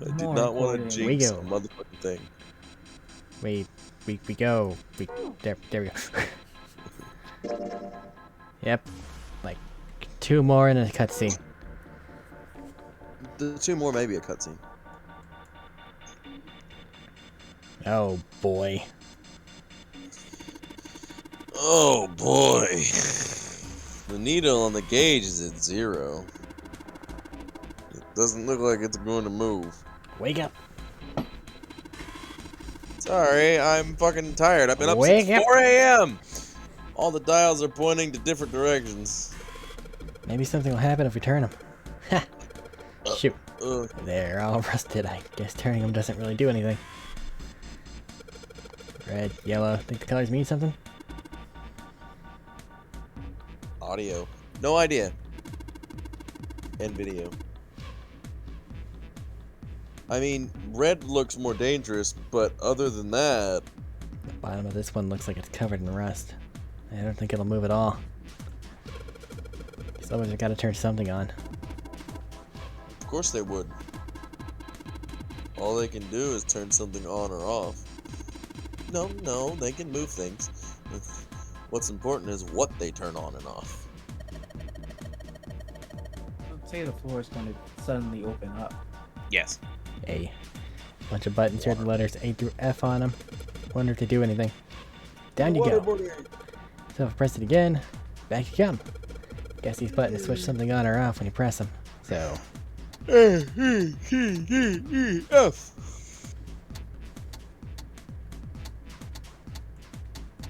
I did More not want to important. We jinx a go. motherfucking thing. We go. There we go. Yep. Like 2 more in a cutscene. The 2 more may be a cutscene. Oh boy. Oh boy. The needle on the gauge is at 0. It doesn't look like it's going to move. Wake up. Sorry, I'm fucking tired. I've been up since Wake up. 4 a.m. All the dials are pointing to different directions. Maybe something will happen if we turn them. Ha! Shoot. Ugh. They're all rusted. I guess turning them doesn't really do anything. Red, yellow. Think the colors mean something? Audio. No idea. And video. I mean, red looks more dangerous, but other than that... The bottom of this one looks like it's covered in rust. I don't think it'll move at all. Someone's got to turn something on. Of course they would. All they can do is turn something on or off. No, they can move things. What's important is what they turn on and off. Let's say the floor is going to suddenly open up. Yes. A bunch of buttons here, the letters A through F on them. Wonder if they do anything. Down you go. So if I press it again, back you come. Guess these buttons switch something on or off when you press them. So. A, E, C, D, E, F.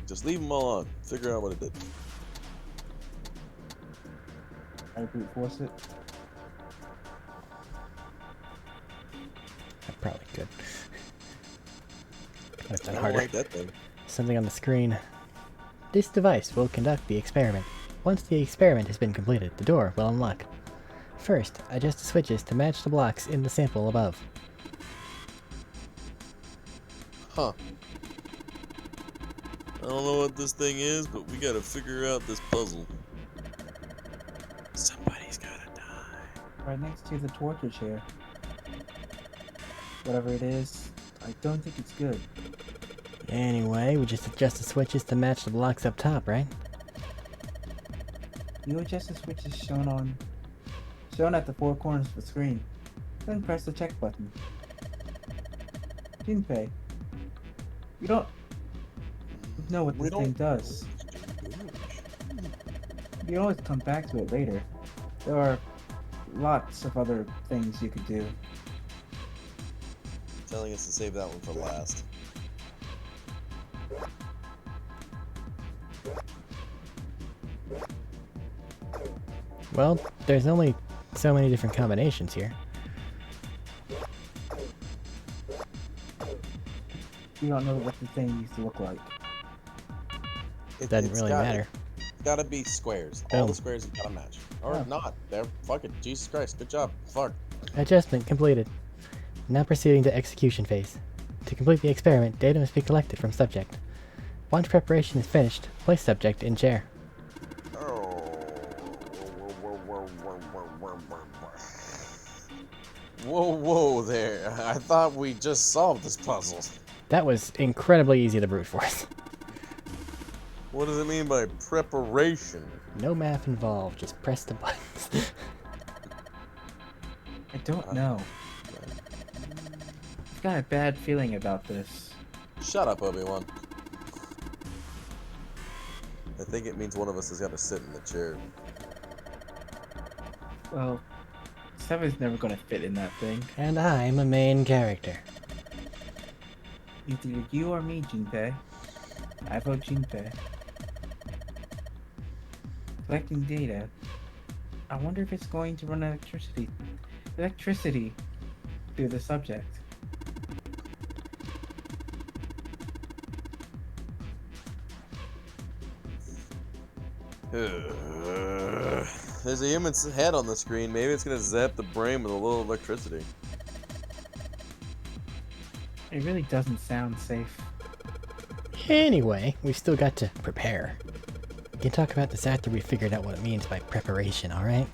Just leave them all on. Figure out what it did. I brute force it. I probably could. That's I done don't harder. like that thing. Something on the screen. This device will conduct the experiment. Once the experiment has been completed, the door will unlock. First, adjust the switches to match the blocks in the sample above. Huh. I don't know what this thing is, but we gotta figure out this puzzle. Somebody's gotta die. Right next to the torture chair. Whatever it is, I don't think it's good. Anyway, we just adjust the switches to match the blocks up top, right? You adjust the switches shown at the 4 corners of the screen. Then press the check button. Jinpei, you don't know what this thing does. You can always come back to it later. There are lots of other things you could do. Telling us to save that one for last. Well, there's only so many different combinations here. You don't know what the thing used to look like. Doesn't really matter. It's gotta be squares. All Boom. the squares have gotta match. Or Yeah. not. They're fucking Jesus Christ. Good job. Fuck. Adjustment completed. Now proceeding to execution phase. To complete the experiment, data must be collected from subject. Once preparation is finished, place subject in chair. Whoa there. I thought we just solved this puzzle. That was incredibly easy to brute force. What does it mean by preparation? No math involved, just press the buttons. I don't know. I've got a bad feeling about this. Shut up, Obi-Wan. I think it means one of us has got to sit in the chair. Well, Seven's never gonna fit in that thing. And I'm a main character. Either you or me, Jinpei. I vote Jinpei. Collecting data. I wonder if it's going to run electricity through the subject. There's a human's head on the screen. Maybe it's gonna zap the brain with a little electricity. It really doesn't sound safe. Anyway, we've still got to prepare. We can talk about this after we figured out what it means by preparation, alright?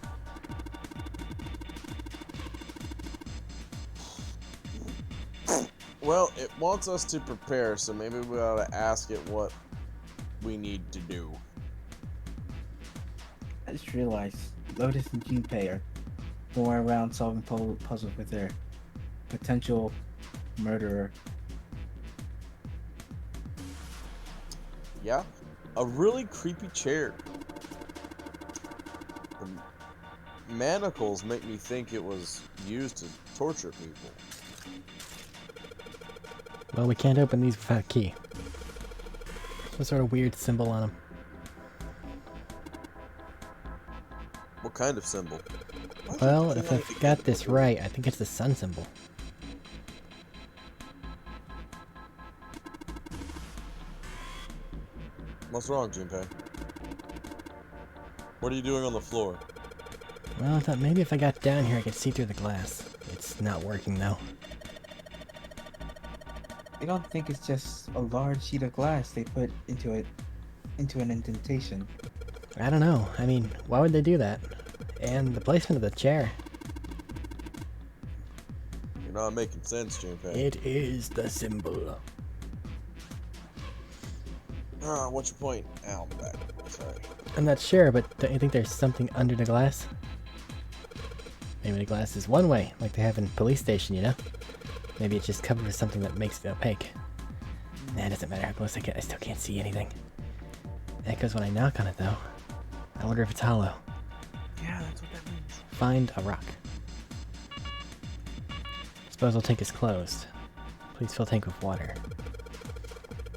Well, it wants us to prepare, so maybe we ought to ask it what we need to do. I just realized Lotus and Junpei are going around solving puzzles with their potential murderer. Yeah, a really creepy chair. The manacles make me think it was used to torture people. Well, we can't open these without a key. Some sort of weird symbol on them. What kind of symbol? Well, if I've got this right, I think it's the sun symbol. What's wrong, Junpei? What are you doing on the floor? Well, I thought maybe if I got down here I could see through the glass. It's not working though. I don't think it's just a large sheet of glass they put into an indentation. I don't know. I mean, why would they do that? And the placement of the chair. You're not making sense, Junpei. It is the symbol. What's your point? Ow, my back. Sorry. I'm not sure, but don't you think there's something under the glass? Maybe the glass is one way, like they have in police station, you know? Maybe it's just covered with something that makes it opaque. Nah, it doesn't matter how close I get, I still can't see anything. Echoes when I knock on it, though. I wonder if it's hollow. Yeah, that's what that means. Find a rock. Disposal tank is closed. Please fill tank with water.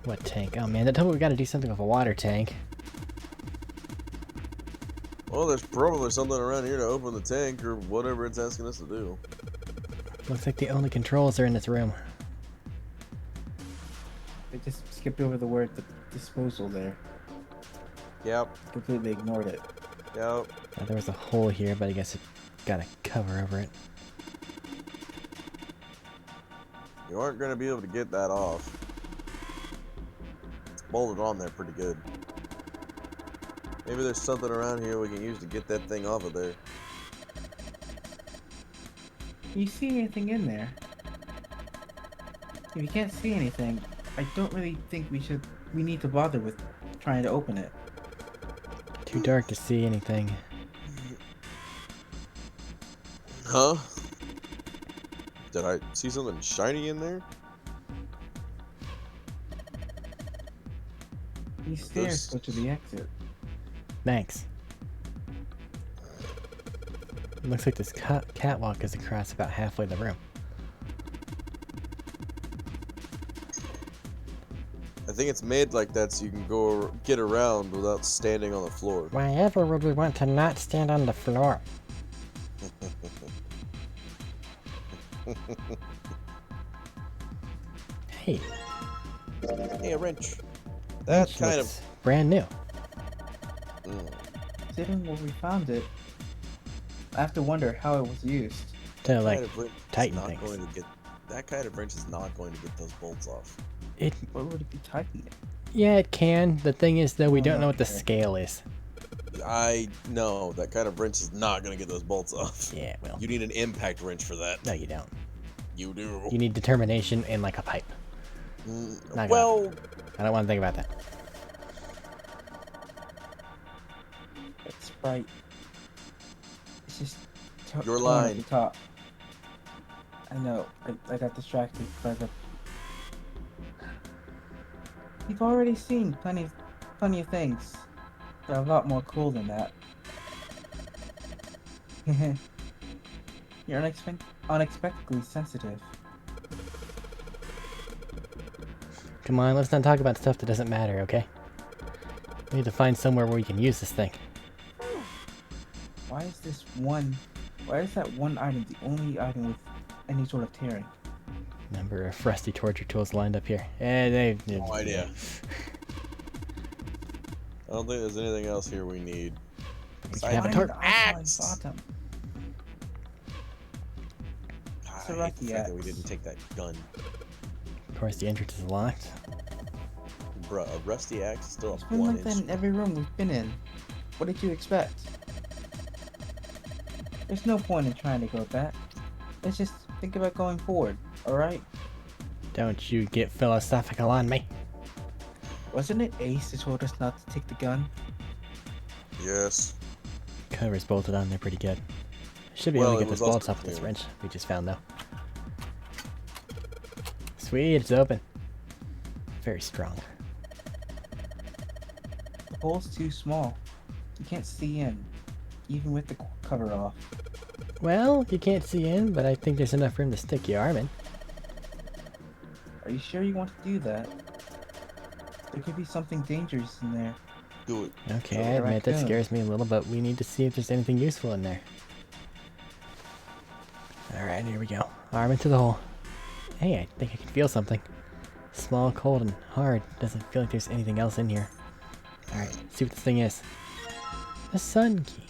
What tank? Oh man, that told me we gotta do something with a water tank. Well, there's probably something around here to open the tank or whatever it's asking us to do. Looks like the only controls are in this room. They just skipped over the word disposal there. Yep. Completely ignored it. Yep. There was a hole here, but I guess it got a cover over it. You aren't going to be able to get that off. It's bolted on there pretty good. Maybe there's something around here we can use to get that thing off of there. Do you see anything in there? If you can't see anything, I don't really think we need to bother with trying to open it. Too dark to see anything. Huh? Did I see something shiny in there? These stairs go to the exit. Thanks. It looks like this catwalk is across about halfway the room. I think it's made like that so you can go get around without standing on the floor. Why ever would we want to not stand on the floor? Hey. Hey, a wrench. That's kind of brand new. Considering where we found it, I have to wonder how it was used. To like tighten not things. going to get, that kind of wrench is not going to get those bolts off. What would it be tightening? Yeah, it can. The thing is, though, we don't know what the scale is. I know that kind of wrench is not going to get those bolts off. Yeah, well. You need an impact wrench for that. No, you don't. You do. You need determination and like a pipe. Well, I don't want to think about that. That's right. It's just your torn line. at the top. I know. I got distracted by the. You've already seen plenty of things. They're a lot more cool than that. You're unexpectedly sensitive. Come on, let's not talk about stuff that doesn't matter, okay? We need to find somewhere where we can use this thing. Why is that one item the only item with any sort of tearing? Number of rusty torture tools lined up here. No idea. I don't think there's anything else here we need. We can have a torch axe. Bottom. I hate the fact that we didn't take that gun. Of course, the entrance is locked. Bruh, a rusty axe is still It's a been like 1 that inch. in every room we've been in. What did you expect? There's no point in trying to go back. Let's just think about going forward, alright? Don't you get philosophical on me. Wasn't it Ace who told us not to take the gun? Yes. Cover's bolted on there pretty good. Should be Well, able to it get this was bolts also off with this clean. wrench we just found though. Sweet, it's open. Very strong. The hole's too small. You can't see in, even with the cover off. Well, you can't see in, but I think there's enough room to stick your arm in. Are you sure you want to do that? There could be something dangerous in there. Do it. Okay, So I admit that raccoon. scares me a little, but we need to see if there's anything useful in there. Alright, here we go. Arm into the hole. Hey, I think I can feel something. Small, cold, and hard. Doesn't feel like there's anything else in here. Alright, see what this thing is. A sun key.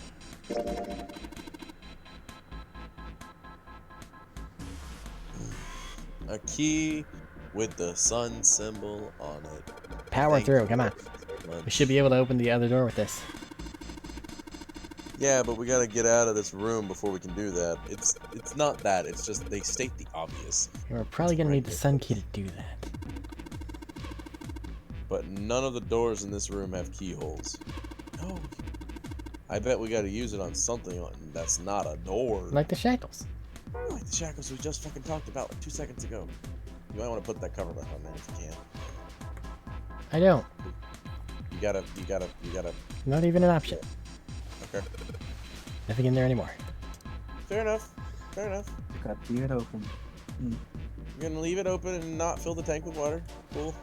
A key with the sun symbol on it. Power Thank through, you come on. very We much. should be able to open the other door with this. Yeah, but we gotta get out of this room before we can do that. It's not that. It's just they state the obvious. And we're probably gonna need the sun key to do that. But none of the doors in this room have keyholes. No. I bet we gotta use it on something that's not a door. Like the shackles. Like the shackles we just fucking talked about like 2 seconds ago. You might want to put that cover back on there if you can. I don't. You gotta. Not even an option. Okay. Nothing in there anymore. Fair enough. Fair enough. You gotta leave it open. You're gonna leave it open and not fill the tank with water. Cool.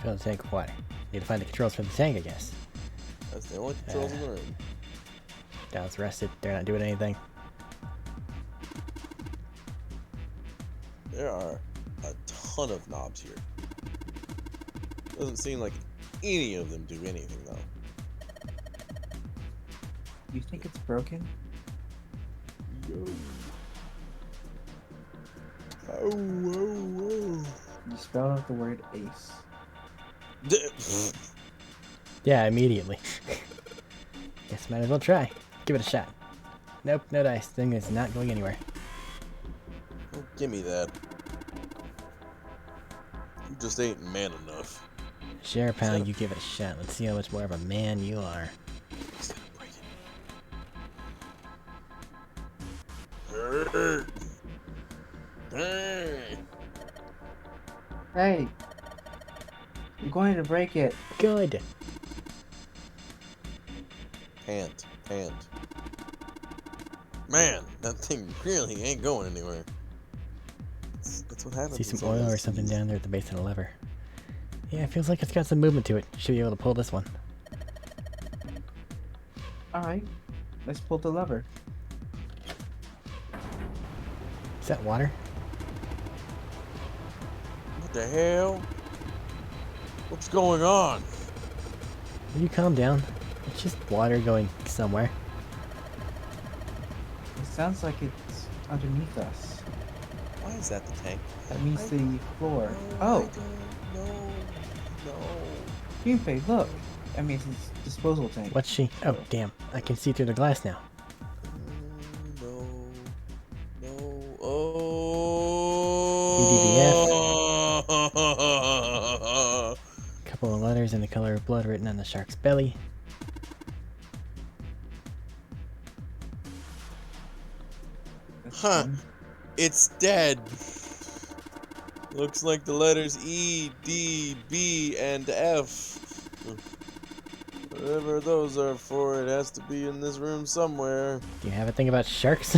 Fill the tank with water. Need to find the controls for the tank, I guess. That's the only controls in the room. Down's rested. They're not doing anything. There are a ton of knobs here. Doesn't seem like any of them do anything though. You think it's broken? Yo. Oh, whoa. You spelled out the word ace. Yeah, immediately. Guess might as well try. Give it a shot. Nope, no dice. Thing is not going anywhere. Oh, give me that. You just ain't man enough. Sure, pal, you give it a shot. Let's see how much more of a man you are. Instead of breaking. Hey! You're going to break it. Good. Pant. Man, that thing really ain't going anywhere. That's what happens. See some when oil or has something these- down there at the base of the lever. Yeah, it feels like it's got some movement to it. Should be able to pull this one. Alright, let's pull the lever. Is that water? What the hell? What's going on? Will you calm down? It's just water going somewhere. It sounds like it's underneath us. Why is that the tank? That means I- the floor. I Oh! don't know. No. Junpei, look! That means it's disposal tank. What's she? Oh, damn. I can see through the glass now. No. Oh. Couple of letters in the color of blood written on the shark's belly. That's Huh. fun. It's dead. Looks like the letters E, D, B, and F. Whatever those are for, it has to be in this room somewhere. Do you have a thing about sharks?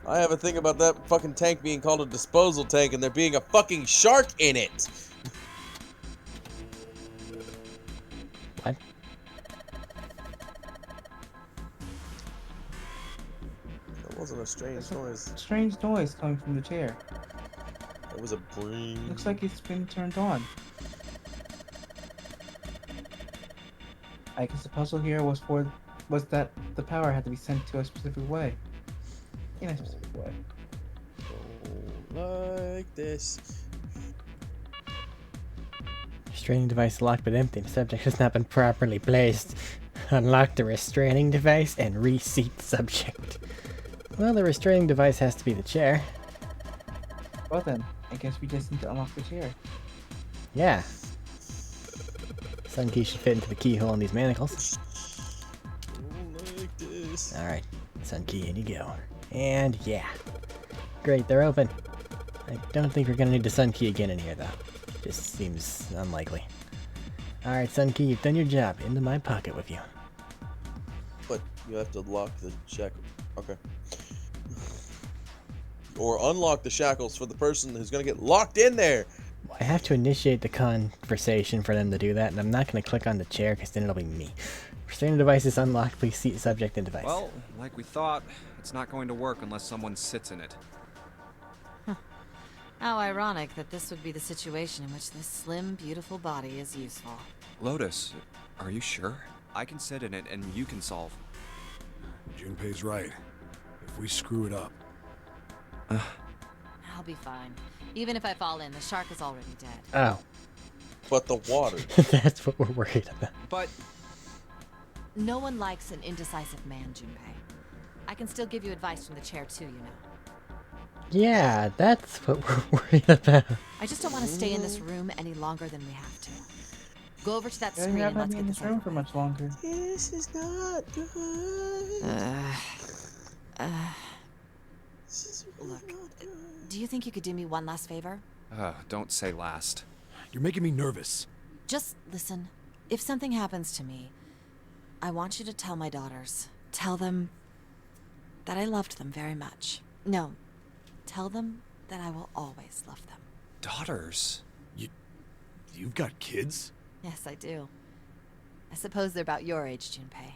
I have a thing about that fucking tank being called a disposal tank and there being a fucking shark in it. What? That wasn't a strange That's a noise. strange noise coming from the chair. It was a bring. Looks like it's been turned on. I guess the puzzle here was that the power had to be sent to a specific way. In a specific way. Like this. Restraining device locked but empty. The subject has not been properly placed. Unlock the restraining device and reseat subject. Well, the restraining device has to be the chair. Well then, I guess we just need to unlock the chair. Yeah. Sun key should fit into the keyhole in these manacles. Like this. Alright, sun key, in you go. And yeah. Great, they're open. I don't think we're gonna need the sun key again in here, though. Just seems unlikely. Alright, sun key, you've done your job. Into my pocket with you. But you have to lock the shackle. Okay. Or unlock the shackles for the person who's gonna get locked in there. I have to initiate the conversation for them to do that, and I'm not gonna click on the chair because then it'll be me. Restraining device is unlocked. Please see subject and device. Well, like we thought, it's not going to work unless someone sits in it. How ironic that this would be the situation in which this slim, beautiful body is useful. Lotus, are you sure? I can sit in it and you can solve. Junpei's right. If we screw it up... I'll be fine. Even if I fall in, the shark is already dead. Oh. But the water. That's what we're worried about. But No one likes an indecisive man, Junpei. I can still give you advice from the chair too, you know. Yeah, that's what we're worried about. I just don't want to stay in this room any longer than we have to. Go over to that You're screen not and gonna let's be get in this this room over for with. much longer. This is not good. This is really Look, not good. do you think you could do me one last favor? don't say last. You're making me nervous. Just listen. If something happens to me, I want you to tell my daughters. Tell them that I loved them very much. No, tell them that I will always love them. Daughters? You've got kids? Yes, I do. I suppose they're about your age, Junpei.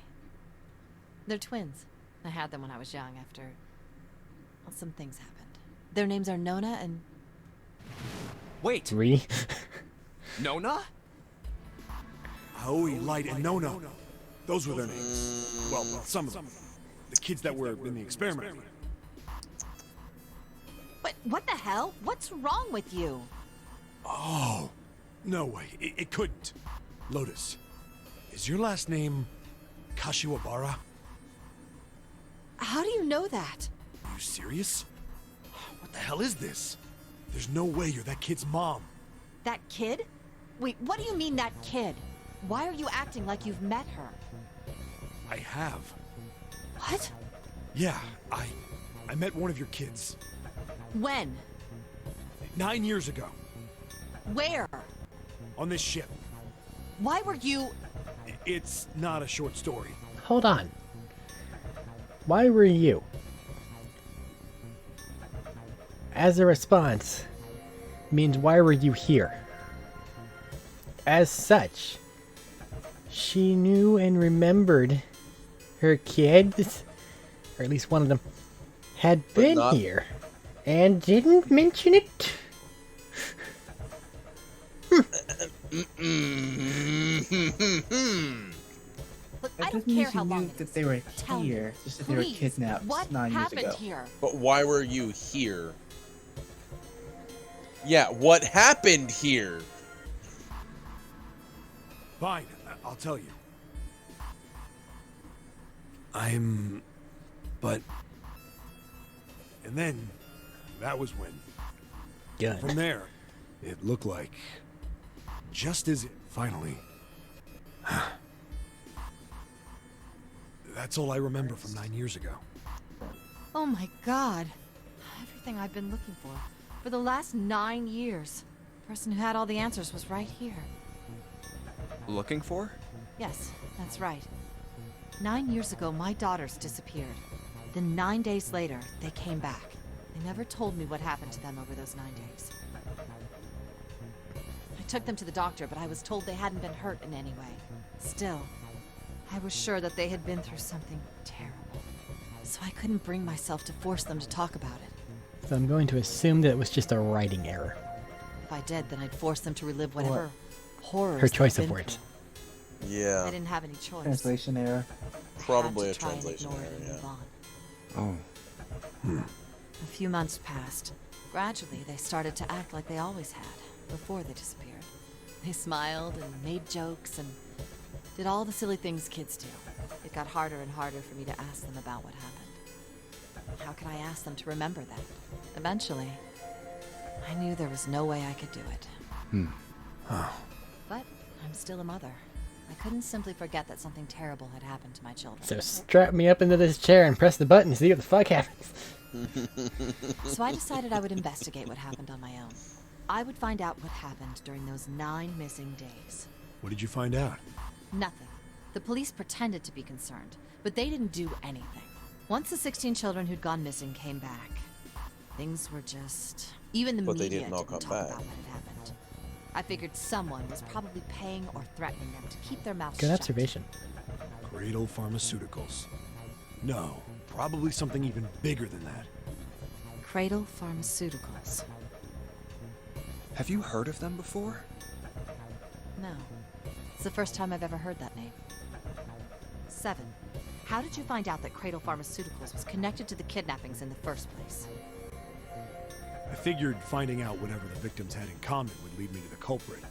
They're twins. I had them when I was young after... well, some things happened. Their names are Nona and... Wait, 3? Nona? Aoi, Light, and Nona. Those were their names. Well, some of them. The kids that were in the experiment. But what the hell? What's wrong with you? Oh, no way. It couldn't. Lotus, is your last name Kashiwabara? How do you know that? Are you serious? What the hell is this? There's no way you're that kid's mom. That kid? Wait, what do you mean that kid? Why are you acting like you've met her? I have. What? Yeah, I met one of your kids. When? 9 years ago. Where? On this ship. Why were you... It's not a short story. Hold on. Why were you? As a response, means why were you here? As such, she knew and remembered her kids, or at least one of them, had been not- here, and didn't mention it. Look, That I don't doesn't mean care she how long knew it that is. they were Tell me, here, just that they were please, kidnapped what 9 years happened ago. here? But why were you here? Yeah, what happened here? Fine, I'll tell you. But... And then, that was when. Good. From there, it looked like... Just as it finally... That's all I remember from 9 years ago. Oh my god. Everything I've been looking for the last 9 years. The person who had all the answers was right here. Looking for? Yes, that's right. 9 years ago, my daughters disappeared. Then 9 days later, they came back. They never told me what happened to them over those 9 days. I took them to the doctor, but I was told they hadn't been hurt in any way. Still, I was sure that they had been through something terrible. So I couldn't bring myself to force them to talk about it. So I'm going to assume that it was just a writing error. If I did, then I'd force them to relive whatever horrors Her they'd choice of been words. through. Yeah, I didn't have any choice. Translation error. probably a Had to try and translation ignore error, it and yeah. move on. Oh. A few months passed. Gradually, they started to act like they always had, before they disappeared. They smiled and made jokes and did all the silly things kids do. It got harder and harder for me to ask them about what happened. How could I ask them to remember that? Eventually, I knew there was no way I could do it. Oh. But I'm still a mother. I couldn't simply forget that something terrible had happened to my children. So strap me up into this chair and press the button to see what the fuck happens. So I decided I would investigate what happened on my own. I would find out what happened during those 9 missing days. What did you find out? Nothing. The police pretended to be concerned, but they didn't do anything. Once the 16 children who'd gone missing came back, things were just... Even the But they media didn't all didn't come talk back. about what had happened. I figured someone was probably paying or threatening them to keep their mouths Good shut. observation. Cradle Pharmaceuticals. No, probably something even bigger than that. Cradle Pharmaceuticals. Have you heard of them before? No. It's the first time I've ever heard that name. 7. How did you find out that Cradle Pharmaceuticals was connected to the kidnappings in the first place? I figured finding out whatever the victims had in common would lead me to the culprit.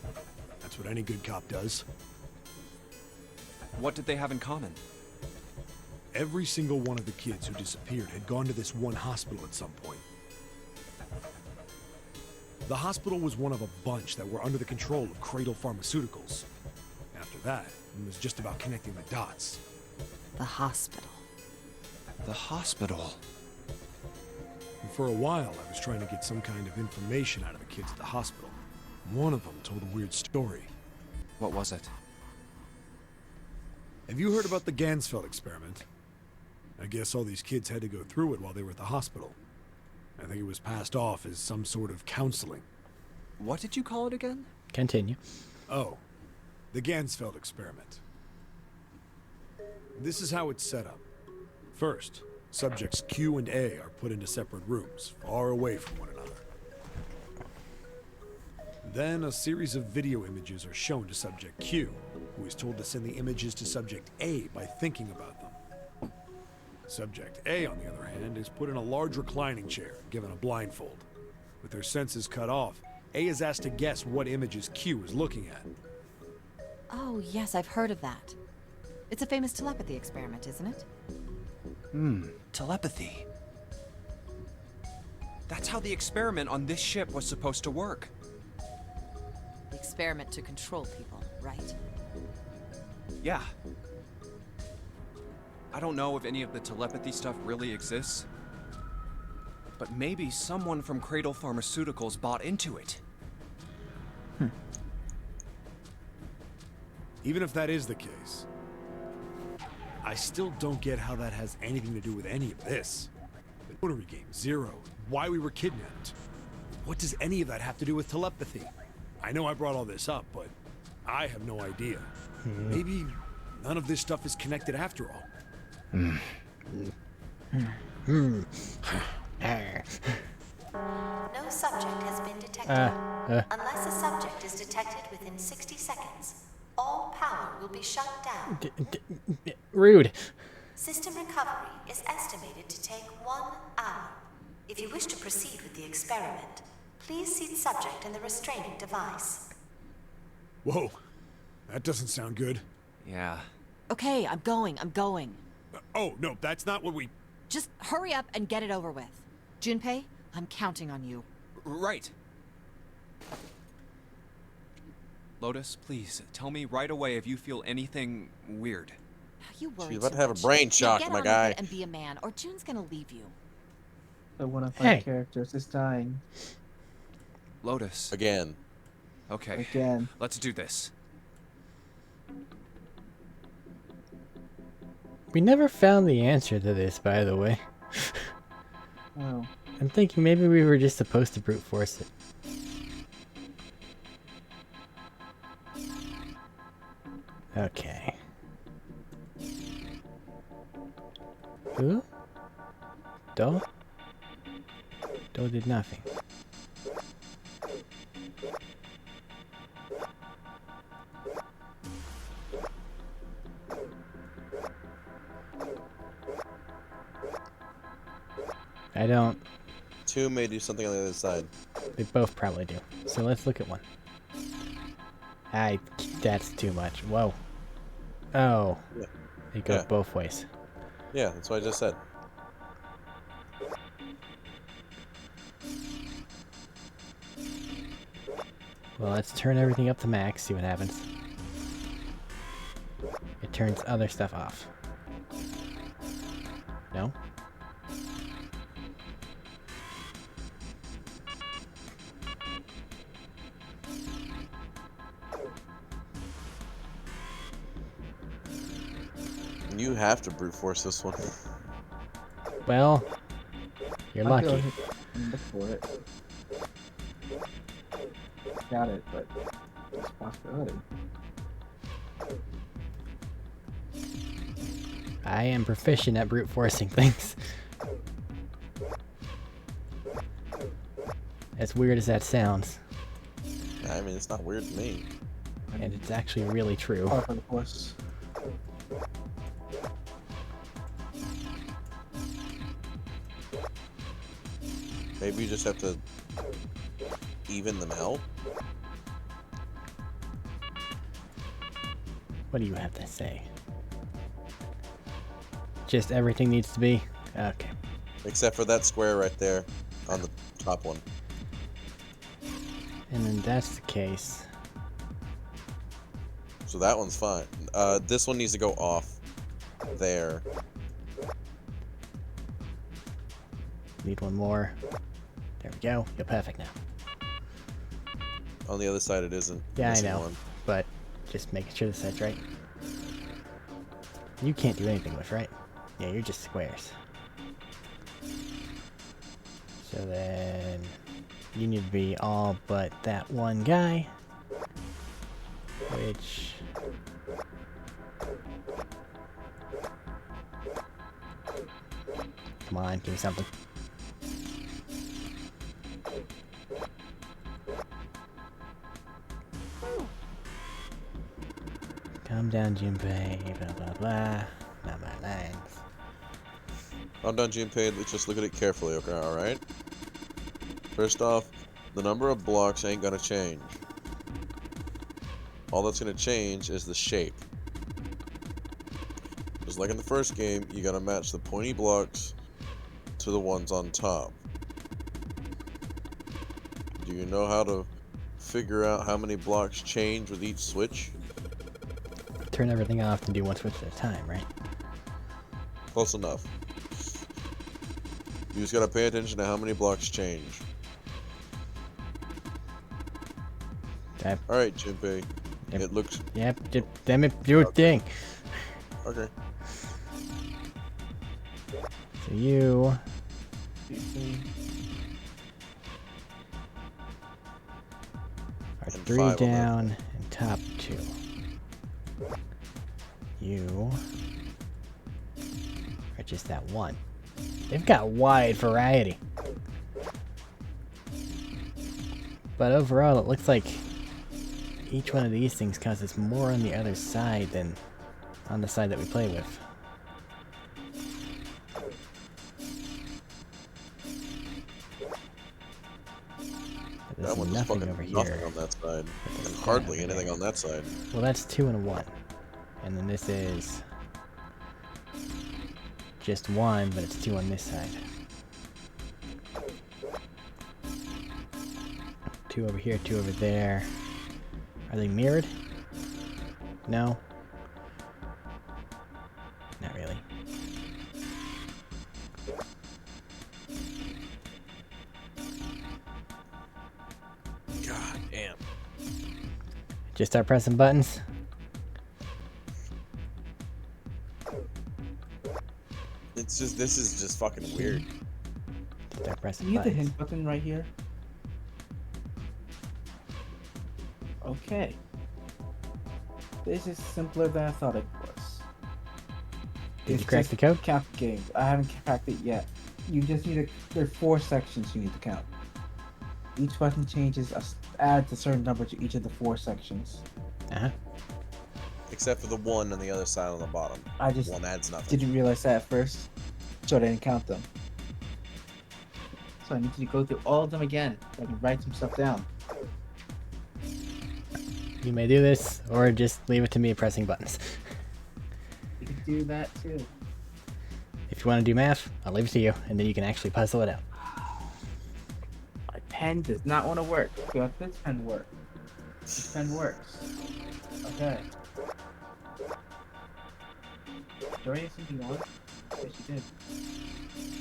That's what any good cop does. What did they have in common? Every single one of the kids who disappeared had gone to this one hospital at some point. The hospital was one of a bunch that were under the control of Cradle Pharmaceuticals. After that, it was just about connecting the dots. The hospital. The hospital. And for a while, I was trying to get some kind of information out of the kids at the hospital. One of them told a weird story. What was it? Have you heard about the Gansfeld experiment? I guess all these kids had to go through it while they were at the hospital. I think it was passed off as some sort of counseling. What did you call it again? Continue. Oh, the Gansfeld experiment. This is how it's set up. First, subjects Q and A are put into separate rooms, far away from one another. Then a series of video images are shown to subject Q, who is told to send the images to subject A by thinking about them. Subject A, on the other hand, is put in a large reclining chair, given a blindfold. With their senses cut off, A is asked to guess what images Q is looking at. Oh, yes, I've heard of that. It's a famous telepathy experiment, isn't it? Telepathy. That's how the experiment on this ship was supposed to work. The experiment to control people, right? Yeah. I don't know if any of the telepathy stuff really exists, but maybe someone from Cradle Pharmaceuticals bought into it. Even if that is the case, I still don't get how that has anything to do with any of this. The notary game, Zero, why we were kidnapped. What does any of that have to do with telepathy? I know I brought all this up, but I have no idea. Maybe none of this stuff is connected after all. No subject has been detected. Unless a subject is detected within 60 seconds, all power will be shut down. Rude. System recovery is estimated to take 1 hour. If you wish to proceed with the experiment, please seat subject in the restraining device. Whoa, that doesn't sound good. Yeah. Okay, I'm going. Oh, no, that's not what we... Just hurry up and get it over with. Junpei, I'm counting on you. Right. Lotus, please, tell me right away if you feel anything weird. You worry She's about too to have a much. brain Now shock, get my on with guy. it and be a man, or June's gonna leave you. So one of my Hey. characters is dying Lotus. Again. Okay, again. let's do this. We never found the answer to this, by the way. Oh, I'm thinking maybe we were just supposed to brute force it. Okay. Who? Do? Do did nothing. I don't. 2 may do something on the other side. They both probably do. So let's look at one. That's too much. Whoa. Oh. Yeah. They go Yeah. both ways. Yeah, that's what I just said. Well, let's turn everything up to max, see what happens. It turns other stuff off. No? You have to brute force this one. Well, you're I feel lucky. like look for it. Got it, but it's a possibility. I am proficient at brute forcing things. As weird as that sounds, I mean, it's not weird to me. and it's actually really true. Par for the course. Maybe you just have to even them out. What do you have to say? Just everything needs to be? Okay. Except for that square right there on the top one. And then that's the case. So that one's fine. This one needs to go off there. Need one more. There we go. You're perfect now. On the other side, it isn't. Yeah, I Missing know. one. But just making sure the set's right. You can't do anything with, right? Yeah, you're just squares. So then you need to be all but that one guy. Which... Come on, give me something. Calm down, Junpei, blah blah blah. Not my lines. I'm done, Junpei. Let's just look at it carefully, okay? Alright? First off, the number of blocks ain't gonna change. All that's gonna change is the shape. Just like in the first game, you gotta match the pointy blocks to the ones on top. Do you know how to figure out how many blocks change with each switch? Turn everything off and do one switch at a time, right? Close enough. You just gotta pay attention to how many blocks change. Yep. Alright, Junpei. Yep. It looks... Yep, damn it, do a thing. Okay. So you are And 3 5 on that. down and top 2. You are just that one. They've got wide variety. But overall, it looks like each one of these things causes more on the other side than on the side that we play with. But That there's one just nothing fucking over nothing here. on that side. There's And that hardly over anything there. on that side. Well, that's 2 and a 1. And then this is just 1, but it's 2 on this side. 2 over here, 2 over there. Are they mirrored? No. Not really. God damn. Just start pressing buttons. It's just, this is just fucking weird. Start pressing You hit the buttons. hint button right here. Okay. This is simpler than I thought it was. Did you It's crack just the code? Count the game. I haven't cracked it yet. You just need to. There are 4 sections you need to count. Each button changes, adds a certain number to each of the 4 sections. Uh-huh. Except for the one on the other side on the bottom. I just One adds nothing. didn't realize that at first, so I didn't count them. So I need you to go through all of them again. So I can write some stuff down. You may do this, or just leave it to me pressing buttons. You can do that too. If you want to do math, I'll leave it to you, and then you can actually puzzle it out. My pen does not want to work. But this pen work. This pen works. Okay. Do I have something on? Yes, you did.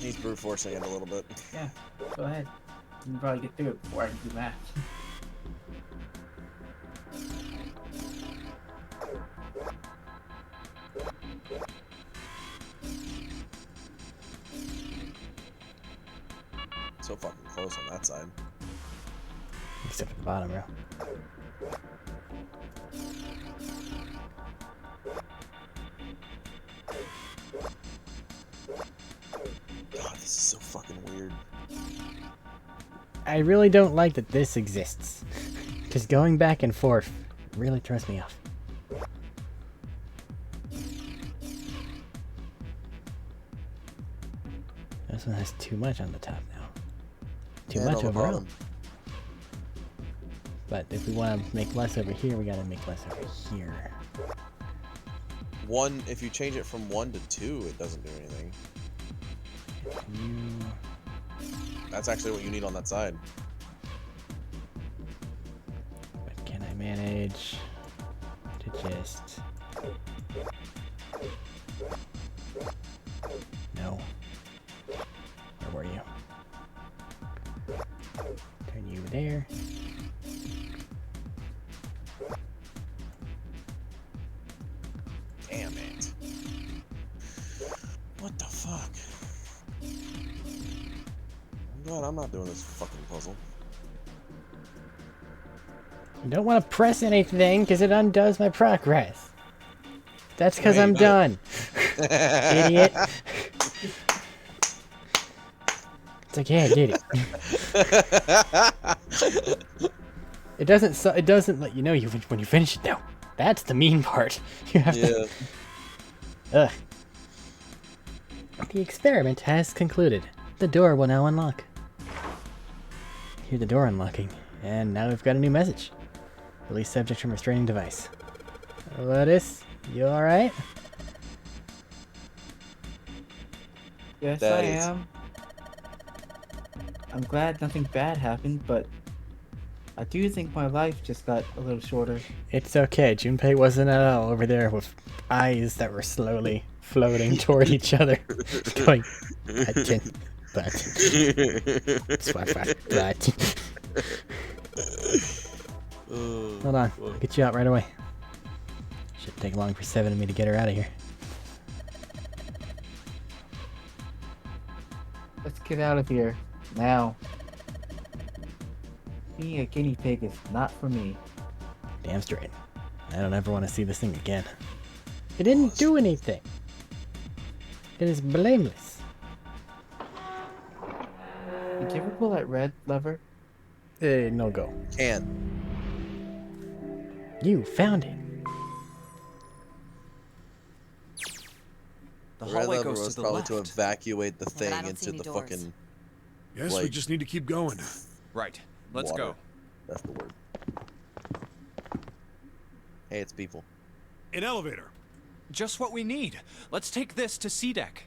He's brute forcing it a little bit. Yeah, go ahead. You can probably get through it before I can do math. So fucking close on that side. Except for the bottom row. God, this is so fucking weird. I really don't like that this exists. Because going back and forth really throws me off. This one has too much on the top now. Too And much on the overall. bottom. But if we want to make less over here, we gotta make less over here. One, if you change it from 1 to 2, it doesn't do anything. That's actually what you need on that side. But can I manage to just... No. Where were you? Turn you there. Damn it. What the fuck? I'm glad I'm not doing this fucking puzzle. You don't want to press anything because it undoes my progress. That's because Wait, I'm no. done. Idiot. It's like, yeah, I did it. It doesn't let you know when you finish it though. That's the mean part. You have to. Ugh. The experiment has concluded. The door will now unlock. Hear the door unlocking, and now we've got a new message. Release subject from restraining device. Lotus, you alright? Yes, That I is- am. I'm glad nothing bad happened, but I do think my life just got a little shorter. It's okay. Junpei wasn't at all over there with eyes that were slowly floating toward each other. Going, button, button, swat, button. Hold on. I'll get you out right away. Shouldn't take long for 7 of me to get her out of here. Let's get out of here. Now. Being a guinea pig is not for me. Damn straight. I don't ever want to see this thing again. It didn't do anything. It is blameless. Did you ever pull that red lever? No go. Can. You found it. The The red hallway lever goes was to the probably left. to evacuate the but I thing don't see into any the doors. fucking... Guess we Like- just need to keep going. Right. Let's water. go. That's the word. Hey, it's people. An elevator. Just what we need. Let's take this to C deck.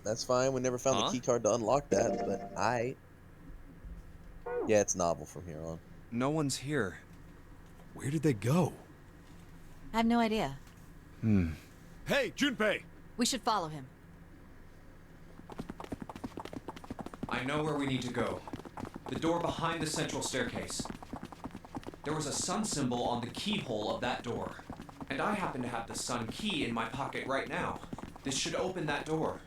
That's fine. We never found Huh? the key card to unlock that, but yeah, it's novel from here on. No one's here. Where did they go? I have no idea. Hey, Junpei! We should follow him. I know where we need to go. The door behind the central staircase. There was a sun symbol on the keyhole of that door. And I happen to have the sun key in my pocket right now. This should open that door.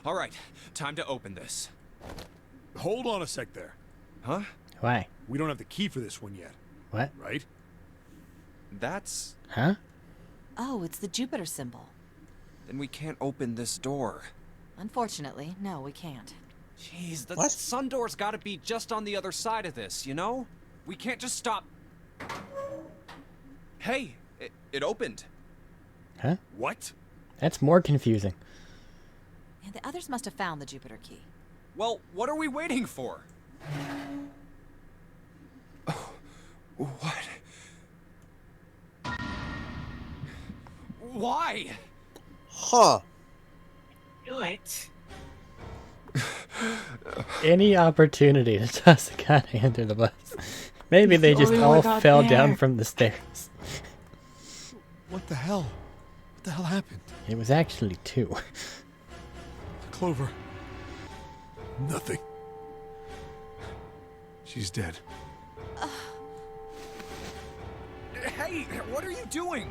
All right, time to open this. Hold on a sec there. Huh? Why? We don't have the key for this one yet, What? right? That's... Huh? Oh, it's the Jupiter symbol. Then we can't open this door. Unfortunately, no, we can't. Jeez, the What? sun door's gotta be just on the other side of this, you know? We can't just stop... Hey, it opened. Huh? What? That's more confusing. And the others must have found the Jupiter key. Well, what are we waiting for? Oh, what? Why? Huh. Do it. Any opportunity to toss a guy under the bus. Maybe He's they the just only all one out fell there. down from the stairs. What the hell? What the hell happened? It was actually 2. Clover. Nothing. She's dead. Hey, what are you doing?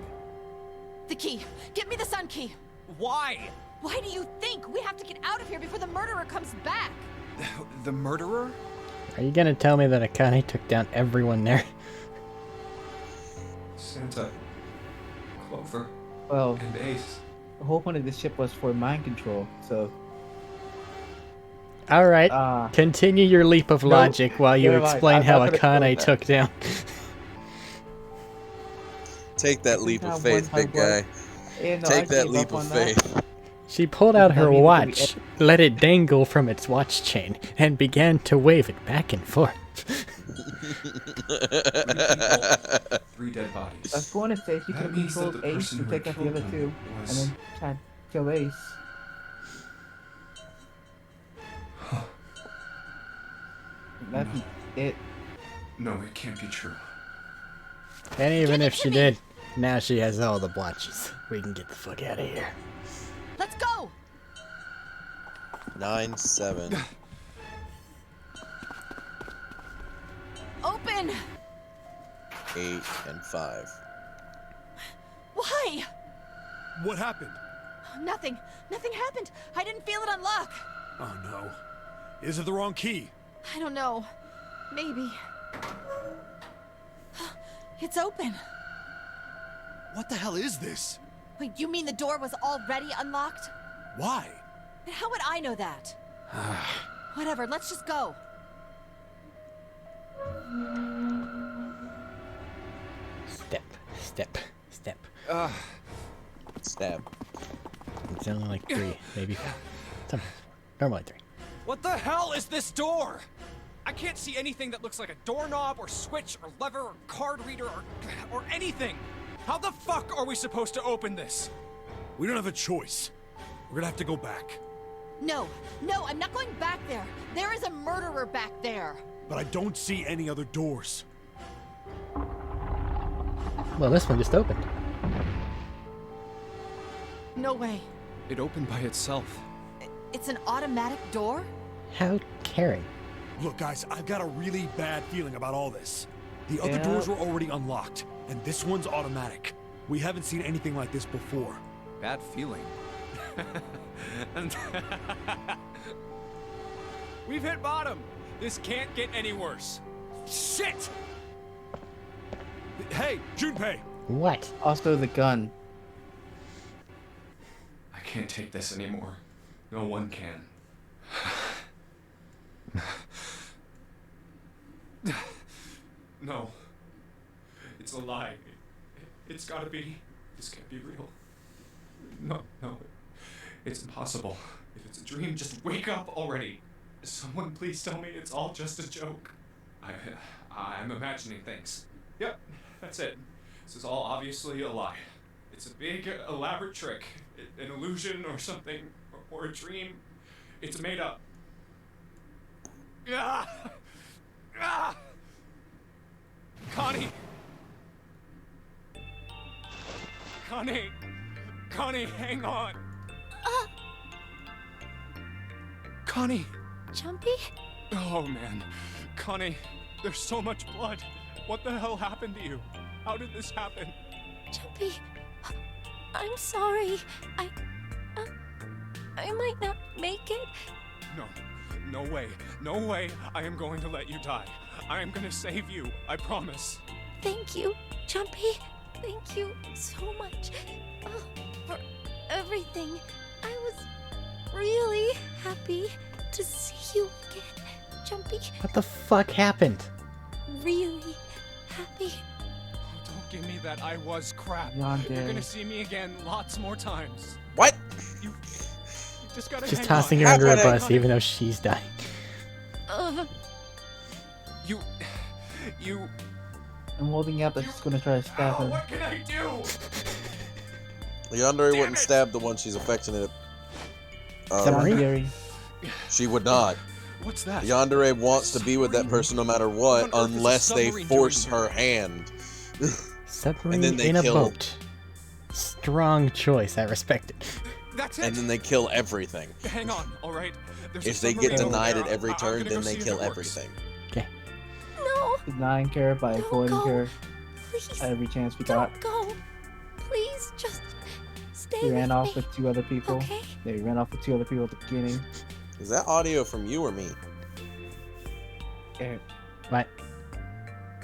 The key. Get me the sun key. Why? Why do you think? We have to get out of here before the murderer comes back. The murderer? Are you gonna tell me that Akane took down everyone there? Santa, Clover, Well, and Ace. the whole point of this ship was for mind control, so Alright, continue your leap of logic while you never mind. explain I'm how not gonna Akane go took down. Take that leap Now of faith, one by big guy. one. Yeah, no, I Take that gave leap up of on that. faith. She pulled out her Does that mean that we watch, let it dangle from its watch chain, and began to wave it back and forth. 3 dead bodies. I was going to say she That could have means that controlled the Ace person and who take out the killed other them 2, was- and then try to kill Ace. That's it. No, it can't be true. And even Give it if to she me. did, now she has all the watches. We can get the fuck out of here. Let's go. 9-7. Open. 8 and 5. Why? What happened? Nothing. Nothing happened. I didn't feel it unlock. Oh no. Is it the wrong key? I don't know. Maybe. It's open. What the hell is this? Wait, you mean the door was already unlocked? Why? And how would I know that? Whatever, let's just go. Step, step, step. Stab. It's only like 3, maybe. Sometimes. Normally 3. What the hell is this door? I can't see anything that looks like a doorknob or switch or lever or card reader or anything. How the fuck are we supposed to open this? We don't have a choice. We're gonna have to go back. No, I'm not going back there. There is a murderer back there. But I don't see any other doors. Well, this one just opened. No way. It opened by itself. It's an automatic door? How caring. Look, guys, I've got a really bad feeling about all this. The other Yeah. doors were already unlocked, and this one's automatic. We haven't seen anything like this before. Bad feeling. We've hit bottom. This can't get any worse. Shit! Hey, Junpei! What? Also, the gun. I can't take this anymore. No one can. No. It's a lie. It's gotta be. This can't be real. No. It's impossible. If it's a dream, just wake up already. Someone please tell me it's all just a joke. I'm imagining things. Yep, that's it. This is all obviously a lie. It's a big, elaborate trick. An illusion or something. Or a dream. It's made up. Ah! Ah! Connie! Connie, hang on! Connie! Jumpy? Oh man, Connie, there's so much blood. What the hell happened to you? How did this happen? Jumpy, I'm sorry. I might not make it. No way. I am going to let you die. I am gonna save you, I promise. Thank you, Jumpy. Thank you so much for everything. I was really happy to see you again, Jumpy. What the fuck happened? Really happy. Oh, don't give me that I was crap. Yandere. You're gonna see me again lots more times. What? You just gotta Just hang tossing on. her under a Happening. bus even though she's dying. You... I'm holding out that she's gonna try to stab Oh, him. what can I do? Yandere Damn wouldn't it! stab the one she's affectionate. Submarine? Yuri. She would not. What's that? Yandere wants to be with that person no matter what, What on earth is a unless they submarine force doing her hand. Submarine then they in a kill- boat. Strong choice. I respect it. That's it. And then they kill everything. Hang on, all right. There's a If they get submarine over denied there. at every I'm turn, gonna then go they see if kill it works. everything. Okay. No, Denying her by Don't avoiding go. her please. every chance we got. Don't go. Please, just stay We ran with off me. with 2 other people. Okay? They ran off with 2 other people at the beginning. Is that audio from you or me? Eric. What?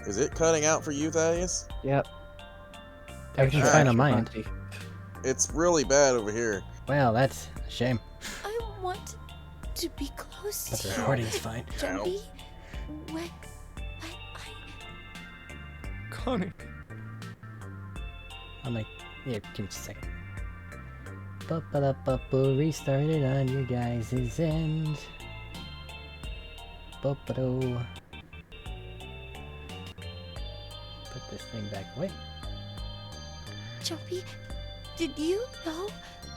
Is it cutting out for you, Thaddeus? Yep. Everything's Extra fine on my end. punchy. It's really bad over here. Well, that's a shame. I want to be close But to the you. recording's fine. Jumpy, when I Connie. I'm like, yeah, give me just a second. Ba-ba-da-ba-ba, restarted on your guys' end. Ba-ba-do. Put this thing back away. Jumpy, did you know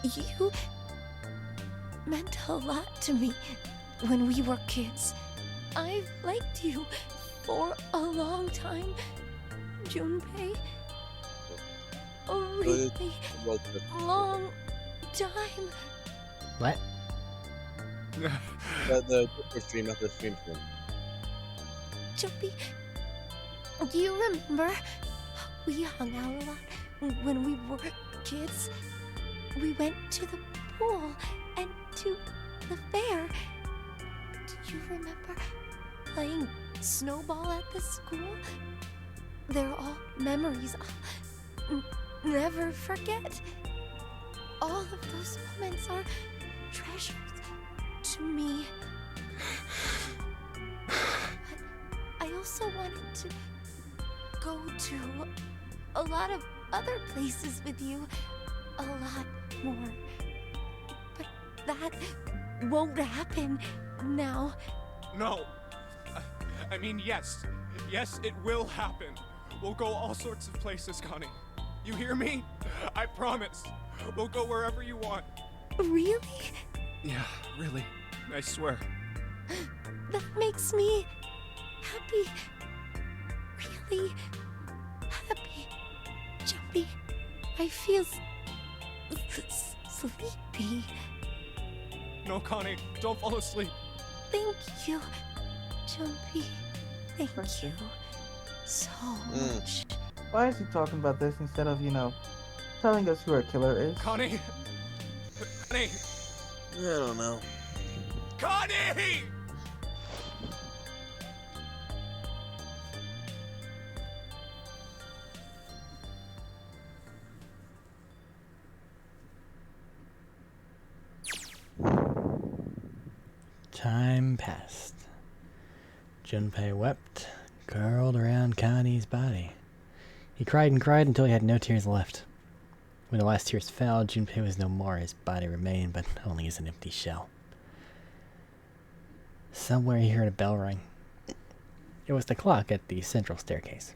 you meant a lot to me when we were kids? I've liked you for a long time, Junpei. A really long time. What? The stream, not the stream stream. Jumpy, do you remember we hung out a lot when we were kids? We went to the pool and to the fair. Do you remember playing snowball at the school? They're all memories I'll never forget. All of those moments are treasures to me. But I also wanted to go to a lot of other places with you. A lot more. But that won't happen now. No. I mean, yes. Yes, it will happen. We'll go all sorts of places, Connie. You hear me? I promise. We'll go wherever you want. Really? Yeah, really. I swear. That makes me happy. Really happy. Jumpy, I feel sleepy. No, Connie, don't fall asleep. Thank you, Jumpy. Thank Question. you so Mm. much. Why is he talking about this instead of, telling us who our killer is? Connie! Connie! I don't know. Connie! Time passed. Junpei wept, curled around Connie's body. He cried and cried until he had no tears left. When the last tears fell, Junpei was no more. His body remained, but only as an empty shell. Somewhere he heard a bell ring. It was the clock at the central staircase.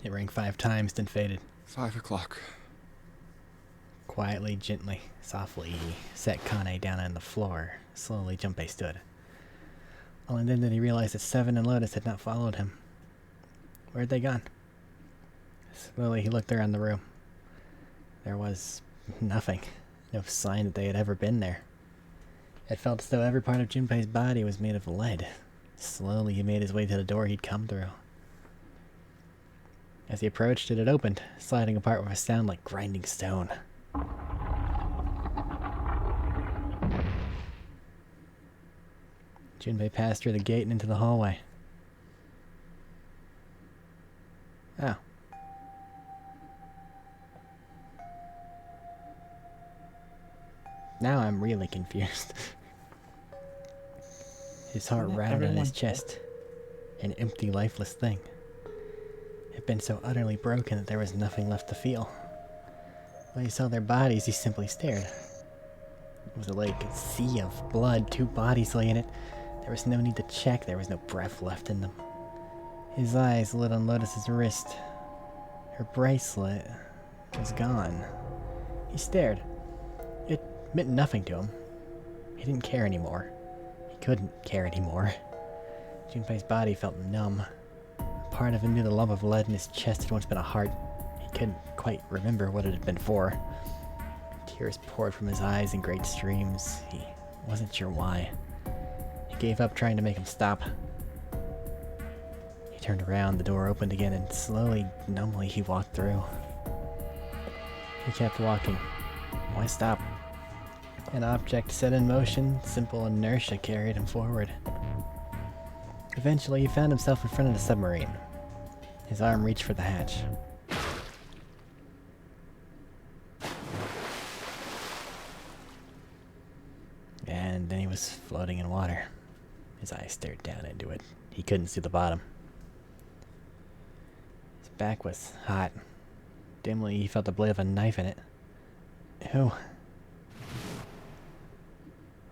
It rang 5 times, then faded. 5 o'clock. Quietly, gently, softly, he set Kane down on the floor. Slowly, Junpei stood. Only then did he realize that Seven and Lotus had not followed him. Where had they gone? Slowly, he looked around the room. There was nothing. No sign that they had ever been there. It felt as though every part of Junpei's body was made of lead. Slowly, he made his way to the door he'd come through. As he approached it, it opened, sliding apart with a sound like grinding stone. Junpei passed through the gate and into the hallway. Oh. Now I'm really confused. His heart Yeah, rattled in his everyone- chest. An empty, lifeless thing. It had been so utterly broken that there was nothing left to feel. When he saw their bodies, he simply stared. It was like a sea of blood, 2 bodies lay in it. There was no need to check, there was no breath left in them. His eyes lit on Lotus's wrist. Her bracelet was gone. He stared. It meant nothing to him. He didn't care anymore. He couldn't care anymore. Junpei's body felt numb. A part of him knew the lump of lead in his chest had once been a heart. He couldn't quite remember what it had been for. Tears poured from his eyes in great streams. He wasn't sure why. He gave up trying to make him stop. He turned around, the door opened again, and slowly, numbly, he walked through. He kept walking. Why stop? An object set in motion, simple inertia carried him forward. Eventually, he found himself in front of the submarine. His arm reached for the hatch. And then he was floating in water. His eyes stared down into it. He couldn't see the bottom. His back was hot. Dimly, he felt the blade of a knife in it. Ew.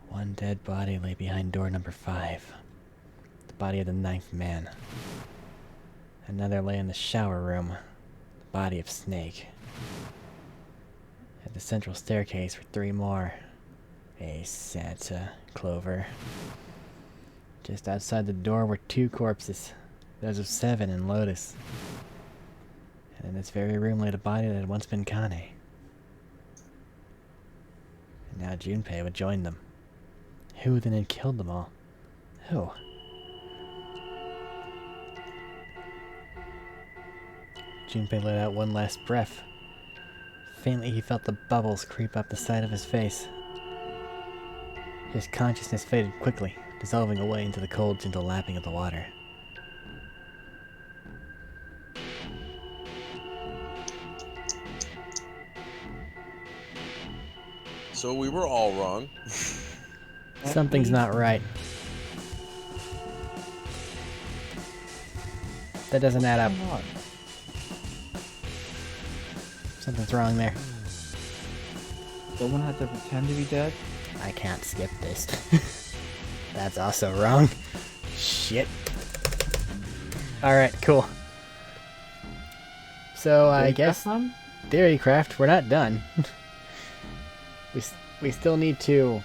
One dead body lay behind door number 5. The body of the 9th man. Another lay in the shower room. The body of Snake. At the central staircase were 3 more. A Santa, Clover. Just outside the door were 2 corpses. Those of 7 and Lotus. And in this very room lay the body that had once been Kane. And now Junpei would join them. Who then had killed them all? Who? Junpei let out one last breath. Faintly he felt the bubbles creep up the side of his face. His consciousness faded quickly, dissolving away into the cold, gentle lapping of the water. So we were all wrong. Something's not right. That doesn't add up. Something's wrong there. Someone had to pretend to be dead? I can't skip this. That's also wrong. Shit. Alright, cool. So I guess Theorycraft, we're not done. we still need to,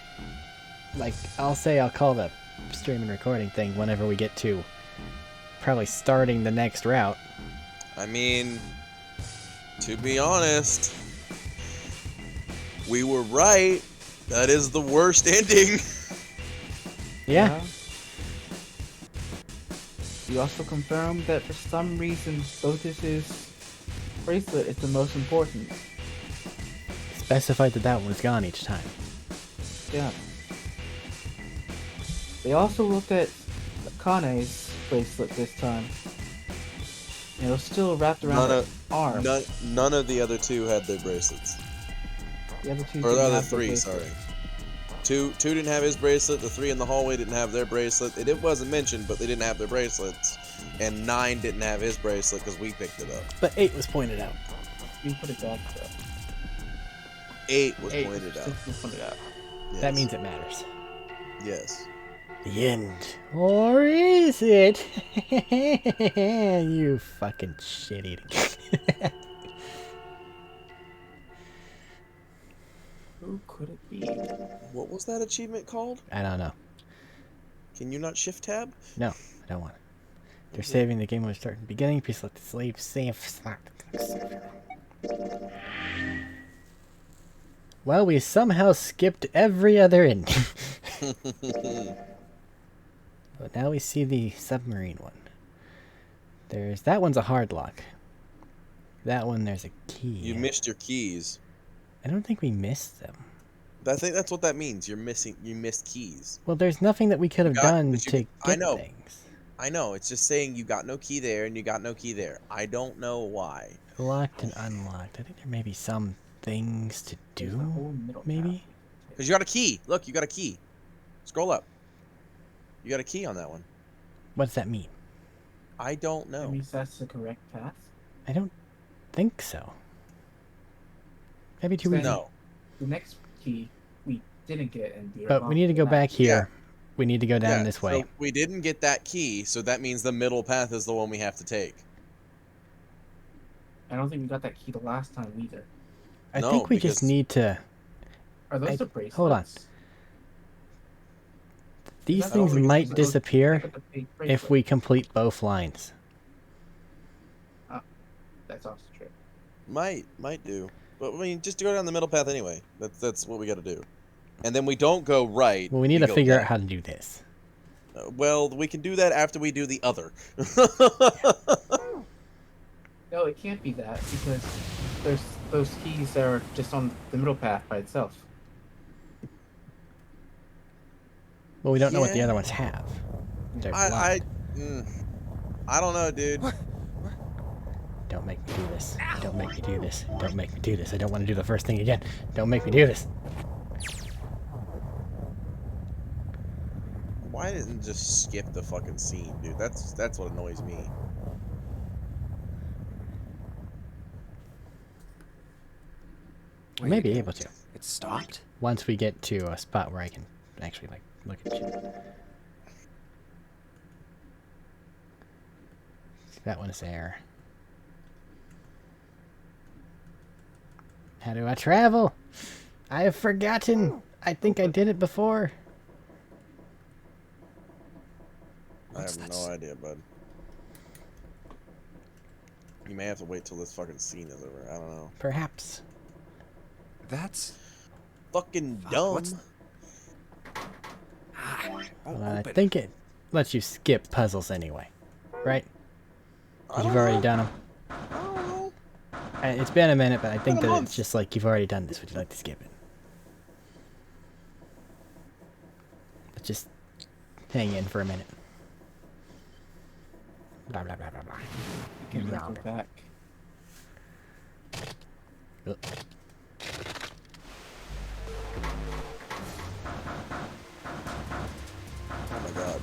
like, I'll call the stream and recording thing whenever we get to probably starting the next route. I mean, to be honest, we were right. That is the worst ending. Yeah. You also confirmed that for some reason Lotus's bracelet is the most important. Specified that one was gone each time. Yeah. They also looked at Kane's bracelet this time. And it was still wrapped around her arm. None of the other 2 had their bracelets. The other 2 or the other 3, sorry. Two didn't have his bracelet, the 3 in the hallway didn't have their bracelet. It wasn't mentioned, but they didn't have their bracelets. And 9 didn't have his bracelet because we picked it up. But 8 was pointed out. We put it back though. 8 was pointed out. Yes. That means it matters. Yes. The end. Or is it? You fucking shit-eating. Who could it be? What was that achievement called? I don't know. Can you not shift tab? No, I don't want it. They're saving the game when we start in the beginning. Please let the slave save. Well, we somehow skipped every other ending. But now we see the submarine one. That one's a hard lock. That one, there's a key. You missed your keys. I don't think we missed them. I think that's what that means. You missed keys. Well, there's nothing that we could have done to get things. I know. It's just saying you got no key there and you got no key there. I don't know why. Locked and unlocked. I think there may be some things to do. Maybe. Because you got a key. Look, you got a key. Scroll up. You got a key on that one. What does that mean? I don't know. That means that's the correct path? I don't think so. Maybe too easy. No. The next key we didn't get and be But we need to go back here. We need to go down Yeah, this way. So we didn't get that key, so that means the middle path is the one we have to take. I don't think we got that key the last time either. I No, think we just because- need to. Are those the bracelets? Hold on. These That's things all we might use those- disappear look at the big if bracelet. we complete both lines. That's also true. Might do. But I mean, just go down the middle path anyway. That's what we got to do. And then we don't go right. Well, we need to go figure out left. how to do this. Well, we can do that after we do the other. No, it can't be that because there's those keys that are just on the middle path by itself. Well, we don't know what the Yeah. other ones have. They're I blocked. don't know, dude. Don't make me do this. Don't make me do this. Don't make me do this. I don't want to do the first thing again. Don't make me do this. Why didn't it just skip the fucking scene, dude? That's what annoys me. I may be able to. It stopped? Once we get to a spot where I can actually, like, look at you. That one's there. How do I travel? I have forgotten. I think I did it before. I have no idea, bud. You may have to wait till this fucking scene is over. I don't know. Perhaps. That's... Fucking Fuck, dumb. what's- won't I open. think it lets you skip puzzles anyway. Right? I Because don't you've already know. done them. I don't know. It's been a minute, but I think Been a that month. it's just like you've already done this. Would you like to skip it? But just hang in for a minute. Blah blah blah blah blah. Can't go back. Ugh. Oh my god.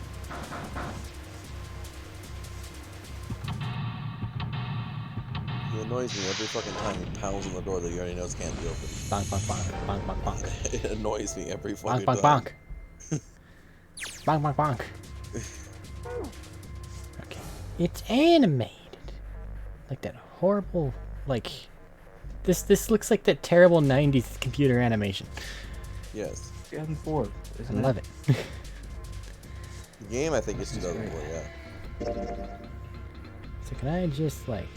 He annoys me every fucking time he pounds on the door that he already knows can't be opened. Bonk bonk bonk bonk bonk bonk. It annoys me every Bonk fucking bonk time. bonk. Bonk bonk bonk. Okay. It's animated. Like that horrible, like this looks like that terrible 90s computer animation. Yes. 2004. I Isn't love it. The game, I think, is This is 2004, yeah. So can I just like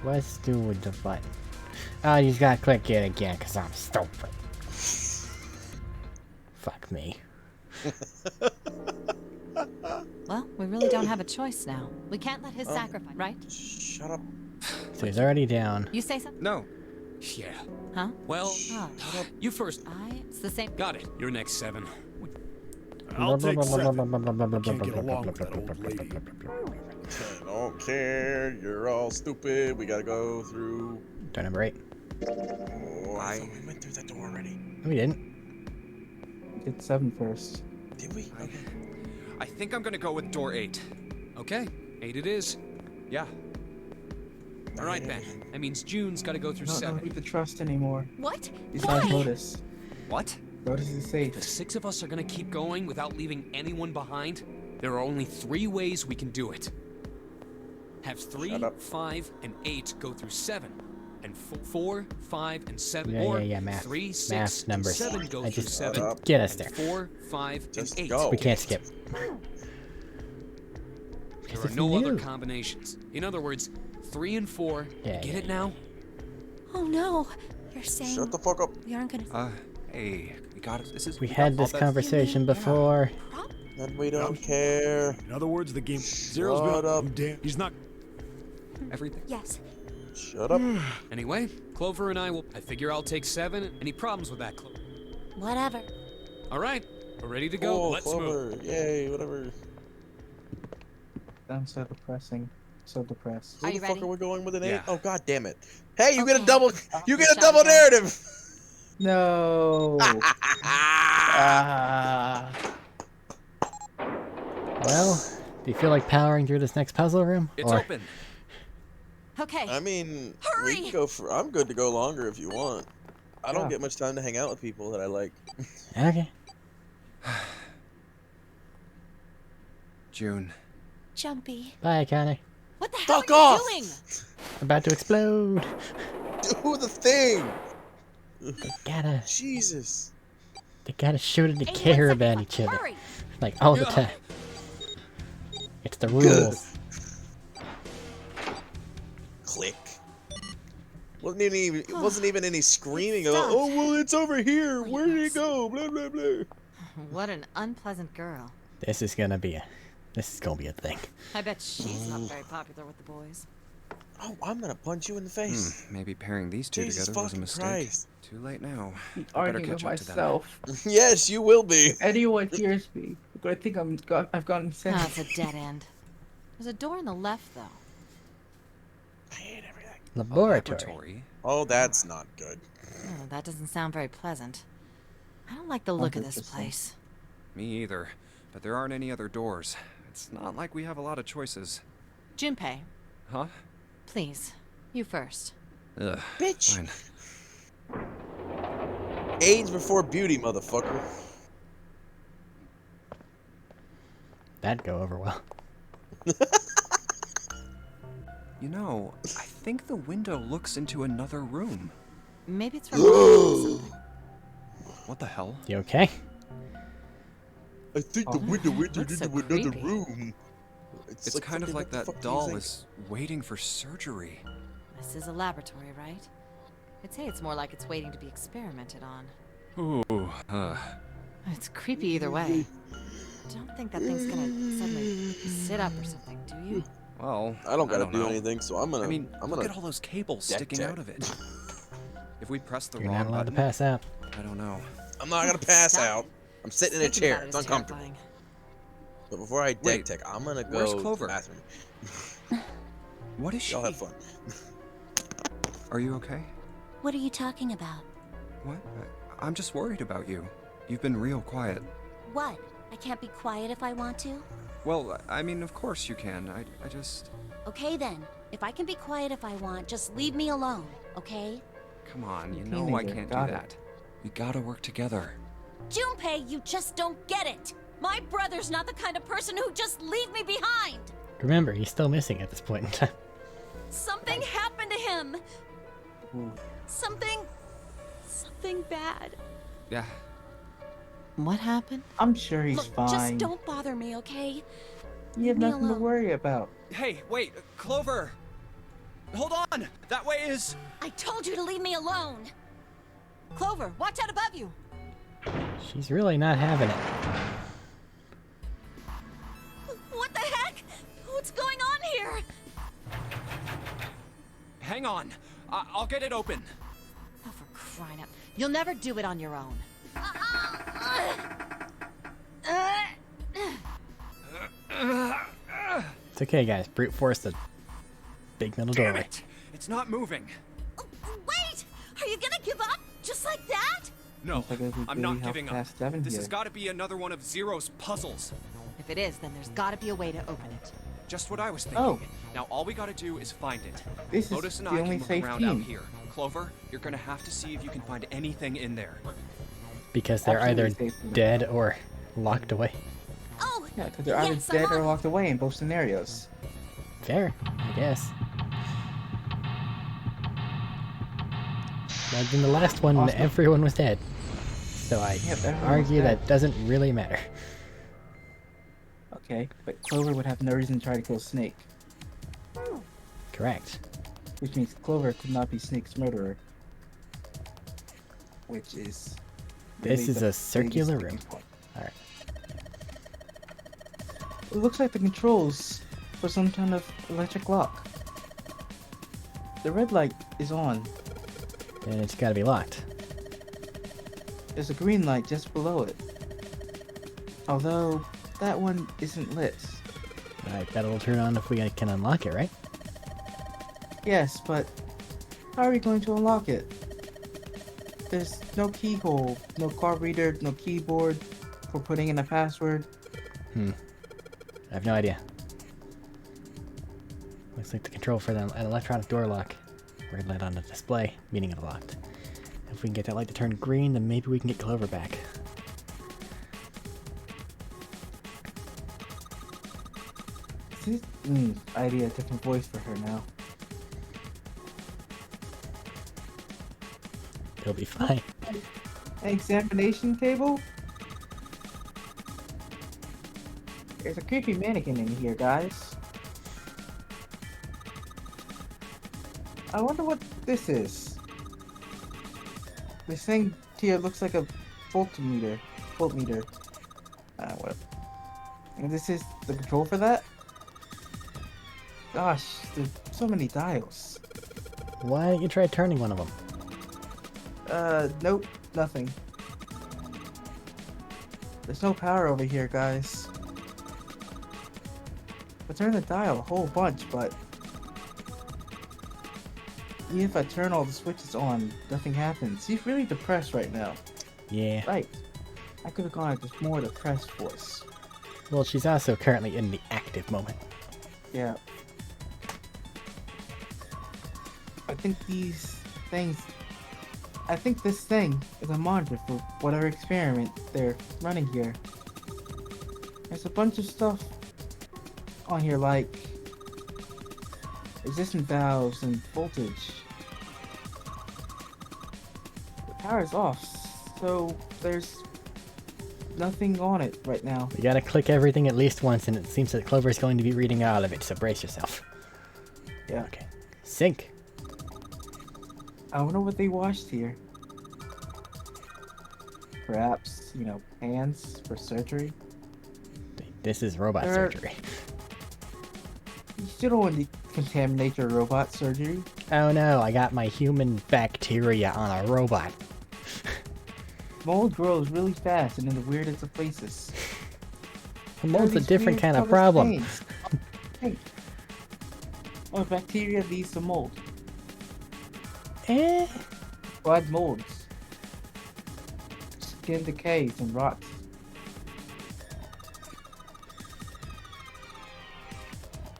what's do with the button? Oh, you just gotta click it again because I'm stupid. Fuck me. Well, we really don't have a choice now. We can't let his Oh. sacrifice, right? Shut up. So he's already down. You say something? No. Yeah. Huh? Well, Oh, you first. it's the same. Got it. You're next, 7. I'll take 7. I can't get along with that old lady. I don't care. You're all stupid. We gotta go through. Door number 8. Oh, I thought we went through that door already. No, we didn't. it? Did 7 first. Did we? Okay. I think I'm gonna go with door 8. Okay, 8 it is. Yeah. All right then. That means June's got to go through I don't 7. need to trust anymore. What? Besides Why? Lotus. What? Lotus is safe. The 6 of us are gonna keep going without leaving anyone behind? There are only 3 ways we can do it. Have 3, Shut up. 5, and 8 go through 7. And 4, 5, and 7. Yeah, or yeah, math. 3, 6, Math and numbers. 7 go I through just 7. up. get us and there. 4, 5, Just and 8. go. We can't skip. There Because are it's no other new. combinations. In other words, 3 and 4. Yeah, Get yeah, it now? Oh no, you're saying Shut the fuck up. we aren't gonna. Hey, we got it. This is. We had this conversation before. And we don't care. In other words, the game zero's Shut been up. I'm damn. He's not. Everything. Yes. Shut up. Anyway, Clover and I will. I figure I'll take 7. Any problems with that, Clover? Whatever. All right, we're ready to go. Cool, Let's move. Clover. Yay, whatever. I'm so depressing. So depressed. Who Are the you fuck ready? are we going with an 8? Yeah. Oh god damn it. Hey, you get a Okay. double you get a Shut double up. narrative. No. Ah. Well, do you feel like powering through this next puzzle room? It's Or open. Okay. I mean, we Hurry! can go for I'm good to go longer if you want. I don't get much time to hang out with people that I like. Okay. June. Jumpy. Bye, Connor. What the hell Fuck are you off! doing? About to explode. Do the thing! They Jesus. gotta show that they 81 care seconds about left. each other. Hurry. Like, all the time. It's the rules. Click. It wasn't even any screaming. It's Of, stopped. oh, well, it's over here. Where did it go? Blah, blah, blah. What an unpleasant girl. This is gonna be a thing. I bet she's not very popular with the boys. Oh, I'm gonna punch you in the face. Maybe pairing these two Jesus together was a fucking mistake. Christ. Too late now. I'm I better arguing with catch up to them. myself. Yes, you will be. If anyone hears me, they're gonna think I've gone insane. Oh, it's a dead end. There's a door on the left, though. I hate everything. Laboratory. Oh, that's not good. Oh, that doesn't sound very pleasant. I don't like the look of this 100%. place. Me either. But there aren't any other doors. It's not like we have a lot of choices. Junpei, Huh? please. You first. Ugh. Bitch. Fine. Age before beauty, motherfucker. That'd go over well. You know, I think the window looks into another room. Maybe it's from something. What the hell? You okay? I think the Oh. window went Looks into so another creepy. room. It's kind of fucking like what the that fuck do you doll think? is waiting for surgery. This is a laboratory, right? I'd say it's more like it's waiting to be experimented on. Ooh, It's creepy either way. Don't think that thing's gonna suddenly sit up or something, do you? well, I don't gotta do know. anything, so I'm gonna. I mean, I'm look gonna. at all those cables sticking check. out of it. If we press the You're wrong not allowed to button, pass out. I don't know. I'm not gonna pass Stop. out. I'm sitting in a Thinking chair. about it It's is uncomfortable. terrifying. But before I deck Wait, tech, I'm gonna where's go to Clover? the bathroom. What is she? Y'all have fun. Are you okay? What are you talking about? What? I'm just worried about you. You've been real quiet. What? I can't be quiet if I want to? Well, I mean, of course you can. I just... Okay then. If I can be quiet if I want, just leave me alone, okay? Come on, you You know I teenager, can't do got it. that. We gotta work together. Junpei, you just don't get it! My brother's not the kind of person who'd just leave me behind! Remember, he's still missing at this point in time. Something happened to him! Ooh. Something bad. Yeah. What happened? I'm sure he's Look, fine. just don't bother me, okay? You have me nothing to alone. worry about. Hey, wait, Clover! Hold on! That way is... I told you to leave me alone! Clover, watch out above you! She's really not having it. What the heck? What's going on here? Hang on. I'll get it open. Oh, for crying out. You'll never do it on your own. It's okay, guys. Brute force the big metal Damn doorway. it! It's not moving. Wait! Are you gonna give up? Just like that? No, Looks like it'll be I'm not half giving up. past 7 This here. has got to be another one of Zero's puzzles. If it is, then there's gotta be a way to open it. Just what I was thinking. Oh. Now all we gotta do is find it. This is Lotus and the I only can look safe around out team. here. Clover, you're gonna have to see if you can find anything in there. Because they're Absolutely either safe. dead or locked away. Oh! Yeah, because they're either yes, dead or I'm on. locked away in both scenarios. Fair, I guess. But in the last one, Awesome. everyone was dead. So I Yep, everyone was argue dead. that doesn't really matter. Okay, but Clover would have no reason to try to kill Snake, Correct. which means Clover could not be Snake's murderer. Which is... This really is the a circular biggest room. sticking point. Alright. It looks like the controls for some kind of electric lock. The red light is on. Then it's gotta be locked. There's a green light just below it. Although, that one isn't lit. Alright, that'll turn on if we can unlock it, right? Yes, but how are we going to unlock it? There's no keyhole, no card reader, no keyboard for putting in a password. I have no idea. Looks like the control for an electronic door lock. Red light on the display, meaning it's locked. If we can get that light to turn green, then maybe we can get Clover back. I need a different voice for her now. It'll be fine. An examination table? There's a creepy mannequin in here, guys. I wonder what this is. This thing here looks like a voltmeter. Voltmeter. What? And this is the control for that? Gosh, there's so many dials. Why don't you try turning one of them? Nope, nothing. There's no power over here, guys. I turned the dial a whole bunch, but even if I turn all the switches on, nothing happens. He's really depressed right now. Yeah. Right. I could have gone at this more depressed voice. Well, she's also currently in the active moment. Yeah. I think this thing is a monitor for whatever experiment they're running here. There's a bunch of stuff on here like resistant valves and voltage. The power's off, so there's nothing on it right now. We gotta click everything at least once, and it seems that Clover's going to be reading all of it, so brace yourself. Yeah. Okay. Sync. I wonder what they washed here. Perhaps, hands for surgery? This is robot surgery. You still don't want to contaminate your robot surgery. Oh no, I got my human bacteria on a robot. Mold grows really fast and in the weirdest of places. Mold's a different kind of problem. Hey. Oh, bacteria leads to mold. Blood molds. Skin decays and rots.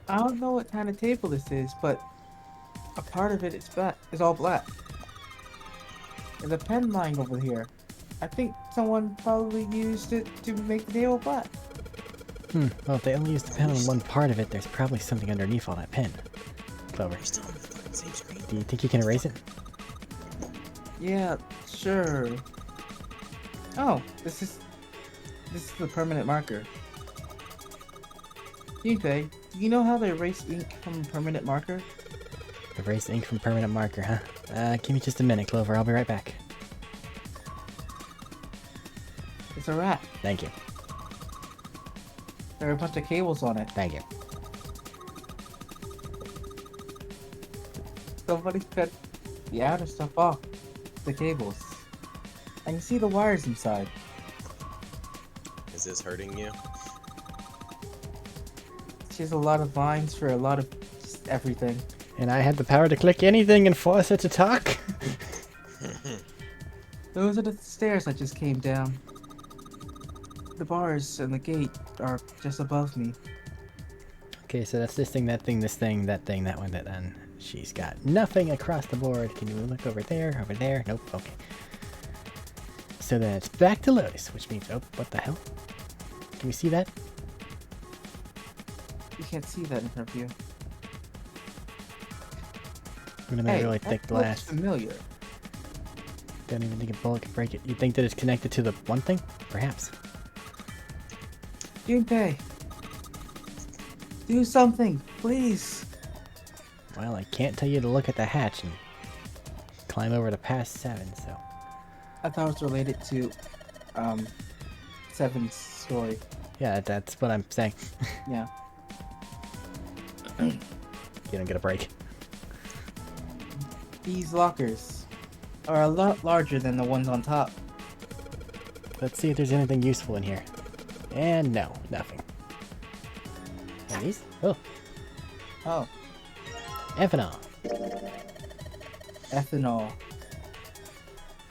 I don't know what kind of table this is, but a part of it is all black. There's a pen lying over here. I think someone probably used it to make the table black. Well, if they only used the pen on one part of it, there's probably something underneath all that pen. Clover, do you think you can erase it? Yeah, sure. Oh, this is the permanent marker. Junpei, do you know how to erase ink from a permanent marker? Erase ink from permanent marker, huh? Give me just a minute, Clover. I'll be right back. It's a rat. Thank you. There are a bunch of cables on it. Thank you. Somebody cut the outer stuff off the cables. I can see the wires inside. Is this hurting you? She has a lot of lines for a lot of just everything. And I had the power to click anything and force it to talk? Those are the stairs I just came down. The bars and the gate are just above me. Okay, so that's this thing, that thing, this thing, that thing, that one, that one. She's got nothing across the board. Can you look over there, over there? Nope, okay. So then it's back to Lotus, which means, oh, what the hell? Can we see that? You can't see that in front of you. I'm gonna make really thick that looks glass. familiar. Don't even think a bullet can break it. You think that it's connected to the one thing? Perhaps. Junpei! Do something, please! Well, I can't tell you to look at the hatch and climb over to past 7, so... I thought it was related to, Seven's story. Yeah, that's what I'm saying. Yeah. You don't get a break. These lockers are a lot larger than the ones on top. Let's see if there's anything useful in here. And no, nothing. And these? Oh, Oh, ethanol. ethanol.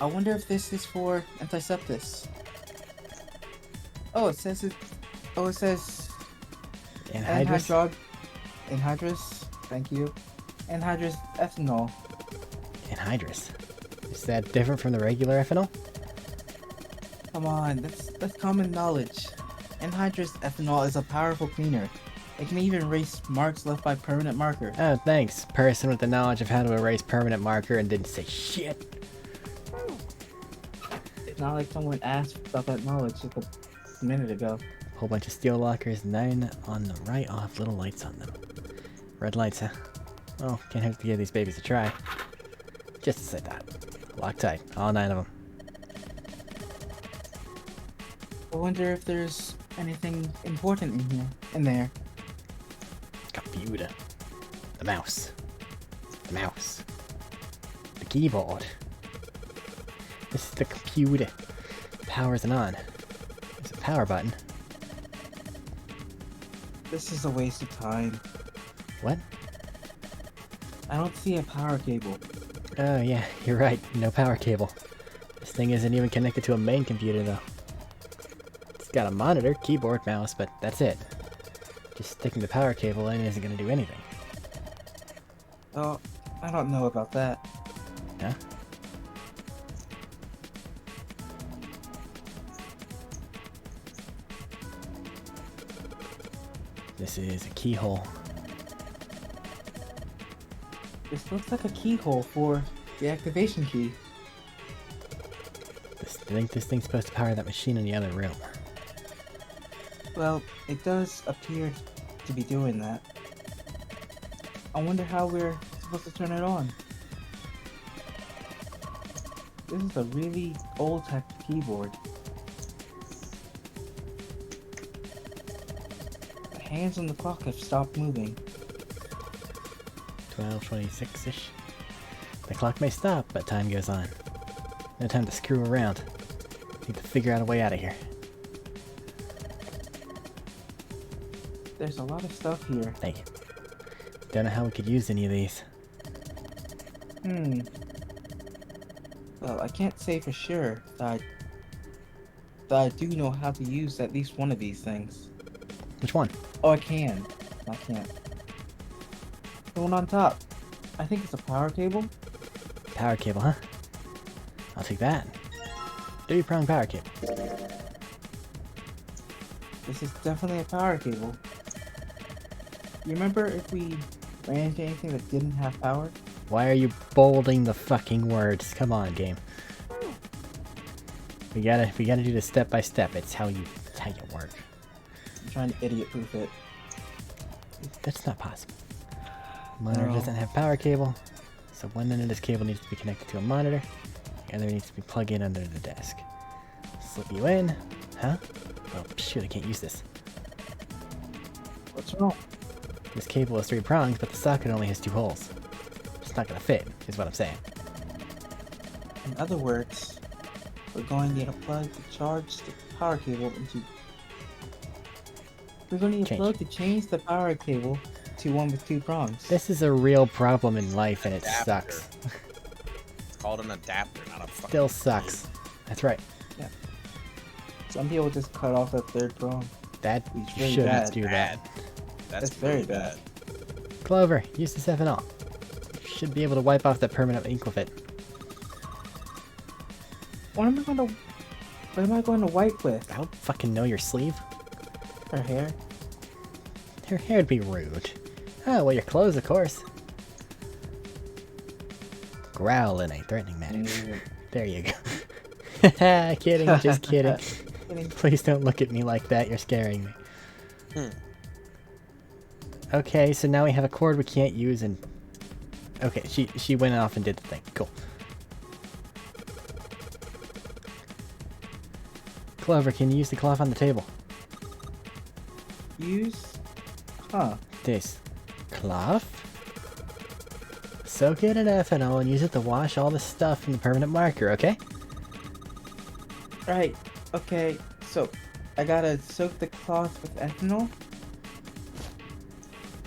I wonder if this is for antisepsis. Oh, it says it. Oh, it says Anhydrous? Anhydrous. Thank you. Anhydrous ethanol. Anhydrous. Is that different from the regular ethanol? Come on, that's common knowledge. Anhydrous ethanol is a powerful cleaner. It can even erase marks left by permanent marker. Oh, thanks. Person with the knowledge of how to erase permanent marker and didn't say shit. It's not like someone asked about that knowledge just a minute ago. Whole bunch of steel lockers, 9 on the right all have little lights on them. Red lights, huh? Oh, can't hurt to give these babies a try. Just as I thought. Lock tight, all 9 of them. I wonder if there's anything important in there. Computer. The mouse. The mouse. The keyboard. This is the computer. Power isn't on. There's a power button. This is a waste of time. What? I don't see a power cable. Oh yeah, you're right. No power cable. This thing isn't even connected to a main computer though. It's got a monitor, keyboard, mouse, but that's it. Just sticking the power cable in isn't going to do anything. Oh, I don't know about that. Huh? This is a keyhole. This looks like a keyhole for the activation key. I think this thing's supposed to power that machine in the other room. Well, it does appear to be doing that. I wonder how we're supposed to turn it on. This is a really old type of keyboard. The hands on the clock have stopped moving. 12:26-ish. The clock may stop, but time goes on. No time to screw around. Need to figure out a way out of here. There's a lot of stuff here. Hey. Don't know how we could use any of these. Well, I can't say for sure that I do know how to use at least one of these things. Which one? Oh, I can. I can't. The one on top. I think it's a power cable. Power cable, huh? I'll take that. 3-prong power cable. This is definitely a power cable. You remember if we ran into anything that didn't have power? Why are you bolding the fucking words? Come on, game. We gotta do this step by step. It's how you work. I'm trying to idiot-proof it. That's not possible. Monitor No. doesn't have power cable, so one end of this cable needs to be connected to a monitor, the other needs to be plugged in under the desk. Slip you in, huh? Oh shoot, I can't use this. What's wrong? This cable has 3 prongs, but the socket only has 2 holes. It's not gonna fit, is what I'm saying. In other words, we're going to need a plug to charge the power cable into... We're going to need a plug to change the power cable to one with 2 prongs. This is a real problem in life, and it Adapter. sucks. It's called an adapter, not a fucking Still sucks. That's right. Yeah. Some people just cut off that 3rd prong. That It's you really shouldn't bad. do that. That's very really bad. Clover, use this ethanol. You should be able to wipe off that permanent ink with it. What am I going to wipe with? I don't fucking know your sleeve. Her hair? Her hair'd be rude. Oh, well, your clothes, of course. Growl in a threatening manner. There you go. Kidding, just kidding. Please don't look at me like that, you're scaring me. Okay, so now we have a cord we can't use and... Okay, she went off and did the thing. Cool. Clover, can you use the cloth on the table? Use? Huh. This cloth? Soak it in ethanol and use it to wash all the stuff from the permanent marker, okay? Right. Okay, so I gotta soak the cloth with ethanol?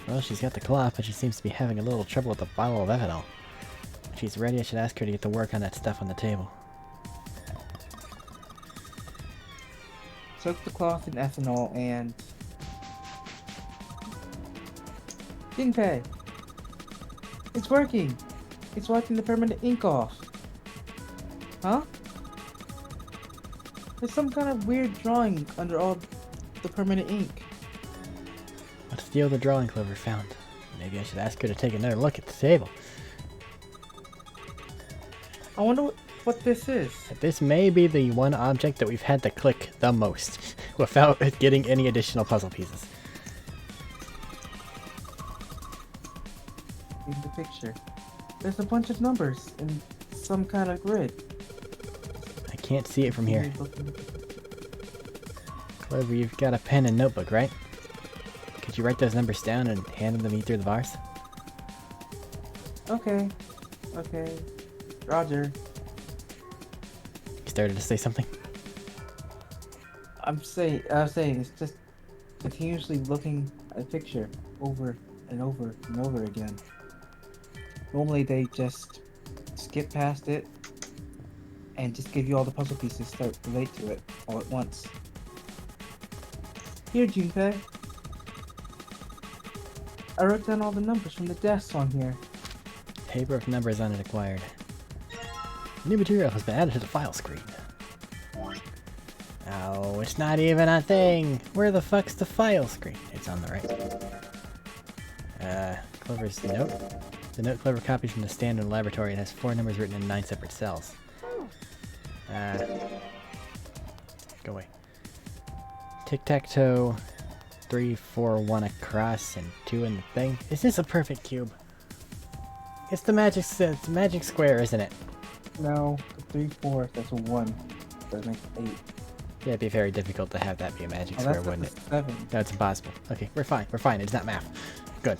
Well, she's got the cloth, but she seems to be having a little trouble with the bottle of ethanol. If she's ready, I should ask her to get to work on that stuff on the table. Soak the cloth in ethanol and... Jinpei! It's working! It's wiping the permanent ink off! Huh? There's some kind of weird drawing under all the permanent ink. What's the deal with the drawing Clover found? Maybe I should ask her to take another look at the table. I wonder what this is. This may be the one object that we've had to click the most without getting any additional puzzle pieces. In the picture, there's a bunch of numbers in some kind of grid. I can't see it from here. Clover, you've got a pen and notebook, right? Could you write those numbers down and hand them to me through the bars? Okay. Okay. Roger. You started to say something? I was saying it's just continuously looking at a picture over and over and over again. Normally they just skip past it and just give you all the puzzle pieces that relate to it all at once. Here, Junpei. I wrote down all the numbers from the desks on here. Paper of numbers on it acquired. New material has been added to the file screen. Oh, it's not even a thing! Where the fuck's the file screen? It's on the right. Clover's note? The note Clover copied from the stand in the laboratory and has 4 numbers written in 9 separate cells. Go away. Tic-tac-toe. 3, 4, 1 across, and 2 in the thing. Is this a perfect cube? It's the magic square, isn't it? No, 3, 4, that's a 1. That makes 8. Yeah, it'd be very difficult to have that be a magic square, wouldn't it? 7. No, it's impossible. Okay, we're fine. We're fine. It's not math. Good.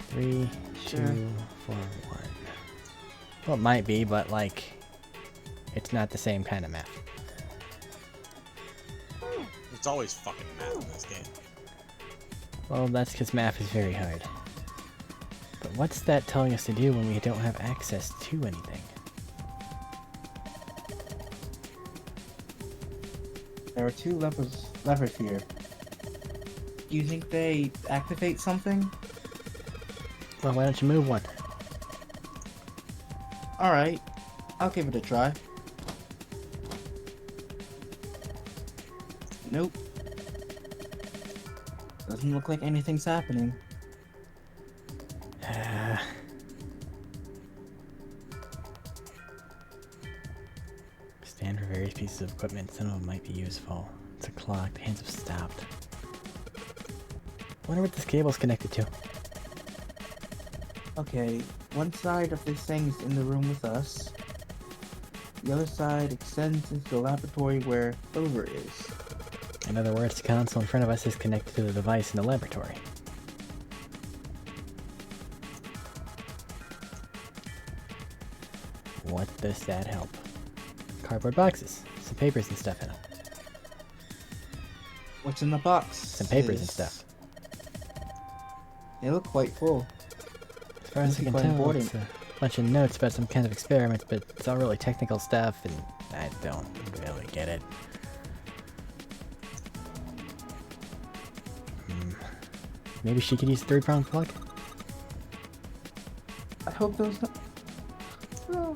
3, 2, 4, 1. Well, it might be, but like, it's not the same kind of math. It's always fucking math in this game. Well, that's because math is very hard. But what's that telling us to do when we don't have access to anything? There are 2 levers here. Do you think they activate something? Well, why don't you move one? Alright, I'll give it a try. Nope. Doesn't look like anything's happening. Stand for various pieces of equipment. Some of them might be useful. It's a clock. The hands have stopped. Wonder what this cable's connected to. Okay, one side of this thing is in the room with us. The other side extends into the laboratory where Clover is. In other words, the console in front of us is connected to the device in the laboratory. What does that help? Cardboard boxes. Some papers and stuff in them. What's in the box? Some papers and stuff. They look quite full. As far as I can tell, it's a bunch of notes about some kind of experiments, but it's all really technical stuff, and I don't really get it. Maybe she could use a 3-prong plug? I hope those... Oh,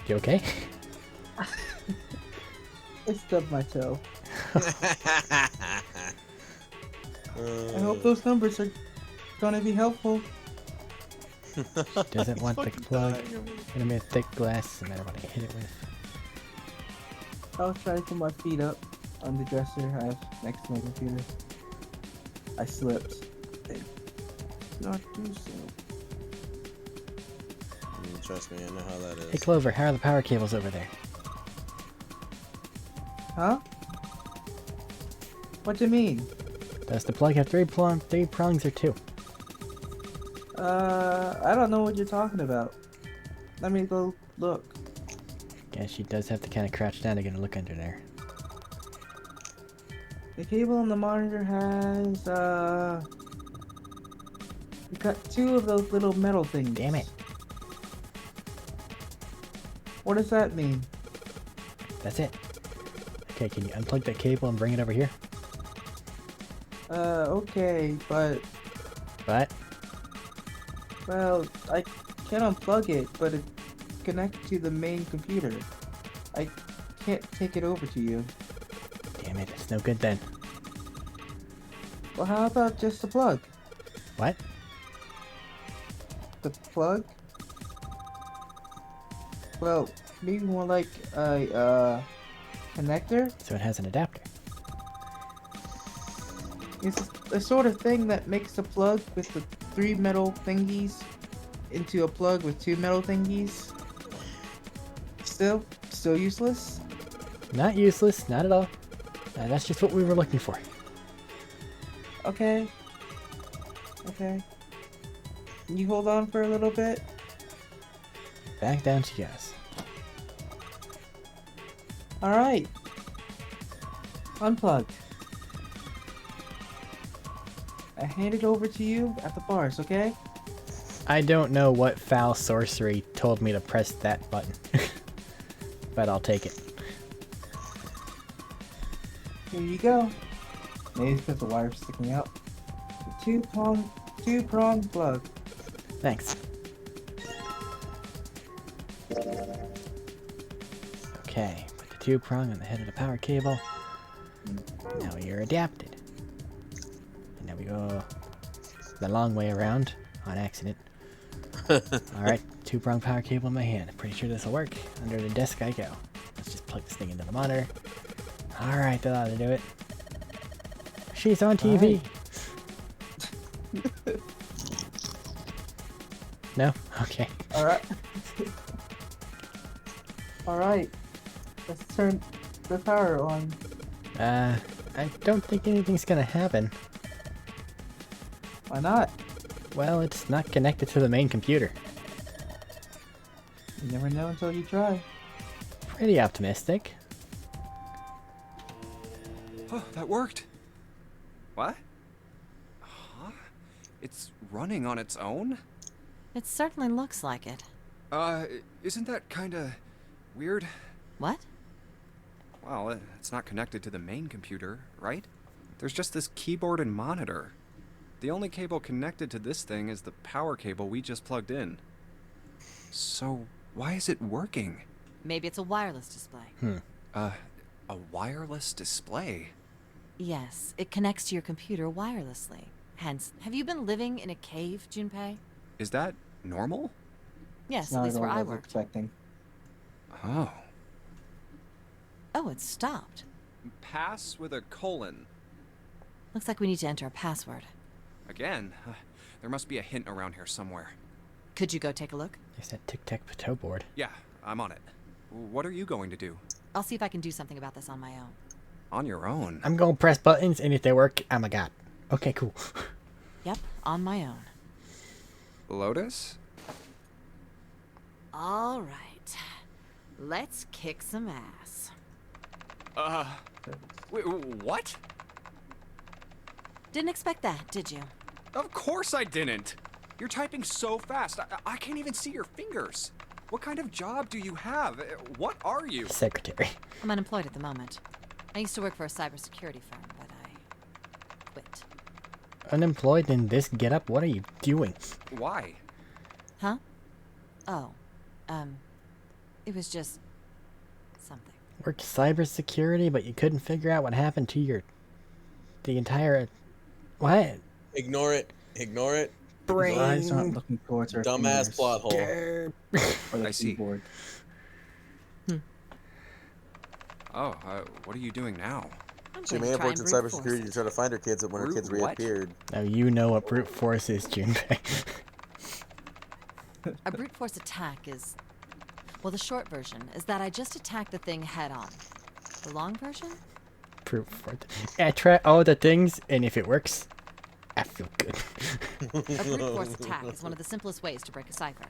You okay? I stubbed my toe. I hope those numbers are gonna be helpful. She doesn't want the plug. Gonna be a thick glass, no matter what I hit it with. I'll try to put my feet up on the dresser I have next to my computer. I slipped. Did not do so. Trust me, I know how that is. Hey Clover, how are the power cables over there? Huh? What do you mean? Does the plug have 3 prongs or 2? I don't know what you're talking about. Let me go look. Guess she does have to kind of crouch down to get a look under there. The cable on the monitor has, you got 2 of those little metal things. Damn it. What does that mean? That's it. Okay, can you unplug that cable and bring it over here? Okay, but... What? Well, I can unplug it, but connect to the main computer. I can't take it over to you. Damn it, it's no good then. Well, how about just the plug? What? The plug? Well, maybe more like a connector? So it has an adapter. It's the sort of thing that makes a plug with the 3 metal thingies into a plug with 2 metal thingies. Still useless? Not useless, not at all. That's just what we were looking for. Okay. Okay. Can you hold on for a little bit? Back down to yes. Alright. Unplugged. I hand it over to you at the bars, okay? I don't know what foul sorcery told me to press that button. But I'll take it. Here you go. Maybe it's because the wire's sticking out. The two-prong plug. Thanks. Okay, put the 2-prong on the head of the power cable. Now you're adapted. And now we go the long way around on accident. Alright, 2-prong power cable in my hand. Pretty sure this will work. Under the desk I go. Let's just plug this thing into the monitor. Alright, that ought to do it. She's on TV! No? Okay. Alright. Alright. Let's turn the power on. I don't think anything's gonna happen. Why not? Well, it's not connected to the main computer. You never know until you try. Pretty optimistic. Oh, that worked. What? Huh? It's running on its own? It certainly looks like it. Isn't that kinda weird? What? Well, it's not connected to the main computer, right? There's just this keyboard and monitor. The only cable connected to this thing is the power cable we just plugged in. So, why is it working? Maybe it's a wireless display. A wireless display? Yes, it connects to your computer wirelessly. Hence, have you been living in a cave, Junpei? Is that normal? Yes, Not at least at all where what I I was worked. expecting. Oh. Oh, it stopped. Pass with a colon. Looks like we need to enter a password. Again? There must be a hint around here somewhere. Could you go take a look? There's that tic-tac-toe board. Yeah, I'm on it. What are you going to do? I'll see if I can do something about this on my own. On your own? I'm gonna press buttons, and if they work, I'm a god. Okay, cool. Yep, on my own. Lotus? All right. Let's kick some ass. Wait, what? Didn't expect that, did you? Of course I didn't! You're typing so fast, I can't even see your fingers. What kind of job do you have? What are you? Secretary. I'm unemployed at the moment. I used to work for a cybersecurity firm, but I quit. Unemployed in this getup? What are you doing? Why? Huh? Oh, it was just something. Worked cybersecurity, but you couldn't figure out what happened to the entire... What? Ignore it. Ignore it. Brain. Your eyes aren't looking towards our Dumbass fingers plot hole. or the I see. keyboard. Oh, what are you doing now? I'm She going may to have try worked in and brute force cybersecurity to it. try to find her kids when her Brute kids what? reappeared. Now you know what brute force is, Junpei. A brute force attack is... Well, the short version is that I just attack the thing head on. The long version? Brute force. I try all the things, and if it works, I feel good. A brute force attack is one of the simplest ways to break a cipher.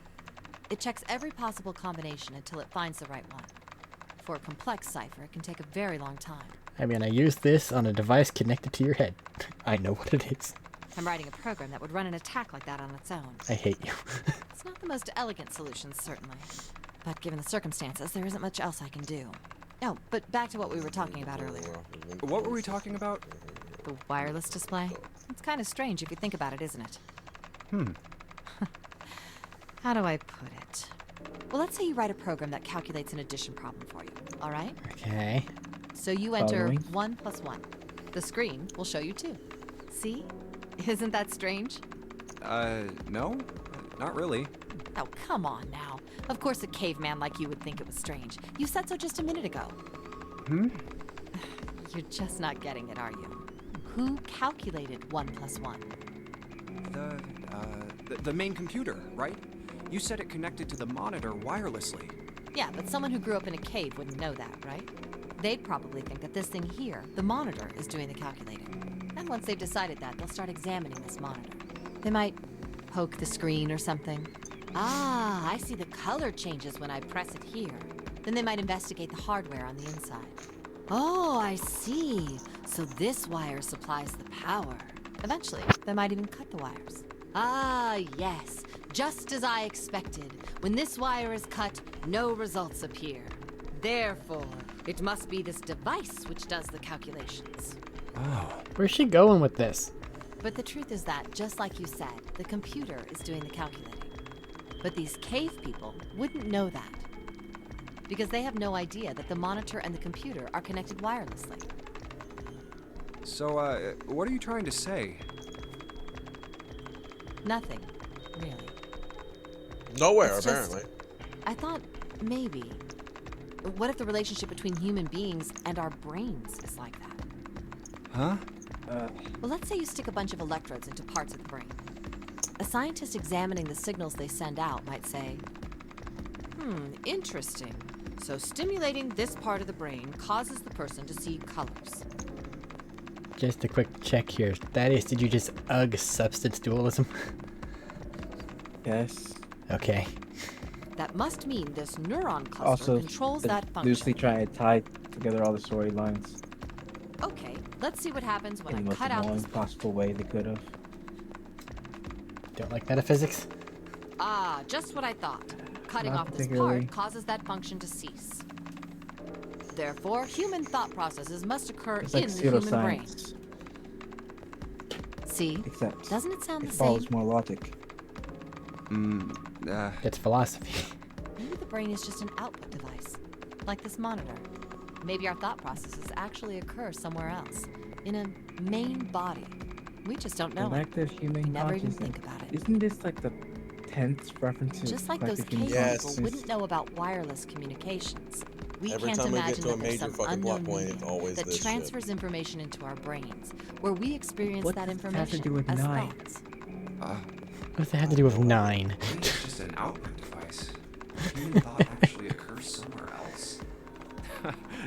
It checks every possible combination until it finds the right one. For a complex cipher, it can take a very long time. I mean, I use this on a device connected to your head. I know what it is. I'm writing a program that would run an attack like that on its own. I hate you. It's not the most elegant solution, certainly. But given the circumstances, there isn't much else I can do. Oh, but back to what we were talking about earlier. What were we talking about? The wireless display? It's kind of strange if you think about it, isn't it? How do I put it? Well, let's say you write a program that calculates an addition problem for you, all right? Okay. So you enter Following. 1 plus 1. The screen will show you 2. See? Isn't that strange? No? Not really. Oh, come on now. Of course a caveman like you would think it was strange. You said so just a minute ago. You're just not getting it, are you? Who calculated 1 plus 1? The main computer, right? You said it connected to the monitor wirelessly. Yeah, but someone who grew up in a cave wouldn't know that, right? They'd probably think that this thing here, the monitor, is doing the calculating. And once they've decided that, they'll start examining this monitor. They might poke the screen or something. Ah, I see the color changes when I press it here. Then they might investigate the hardware on the inside. Oh, I see. So this wire supplies the power. Eventually, they might even cut the wires. Ah, yes. Just as I expected. When this wire is cut, no results appear. Therefore, it must be this device which does the calculations. Oh. Where's she going with this? But the truth is that, just like you said, the computer is doing the calculating. But these cave people wouldn't know that. Because they have no idea that the monitor and the computer are connected wirelessly. So, what are you trying to say? Nothing, really. Nowhere, It's just- apparently. I thought maybe. What if the relationship between human beings and our brains is like that? Huh? Well, let's say you stick a bunch of electrodes into parts of the brain. A scientist examining the signals they send out might say, interesting. So stimulating this part of the brain causes the person to see colors. Just a quick check here. Thaddeus, did you just ugh substance dualism? Yes. Okay. That must mean this neuron cluster Also, controls they're that function. loosely trying to tie together all the storylines Okay, let's see what happens when in I the most cut out annoying this part. possible way they could have. Don't like metaphysics? Ah, just what I thought. Cutting Not off this particularly. part causes that function to cease. Therefore, human thought processes must occur It's in like the human brain. pseudoscience, See? except Doesn't it sound it the follows same? more logic. It's philosophy. Maybe the brain is just an output device, like this monitor. Maybe our thought processes actually occur somewhere else, in a main body. We just don't know it. Collective human We never even consciousness. think about it. Isn't this like the 10th reference to Just like those collective human cave Yes. people consciousness? wouldn't know about wireless communications. We Every can't time we get imagine to a that there's major some fucking plot unknown point, it's medium always that this shit. transfers information into our brains, where we experience What that does this have information to do with as 9? thoughts. What does that have to do with 9? It's just an output device. Human thought actually occurs somewhere else.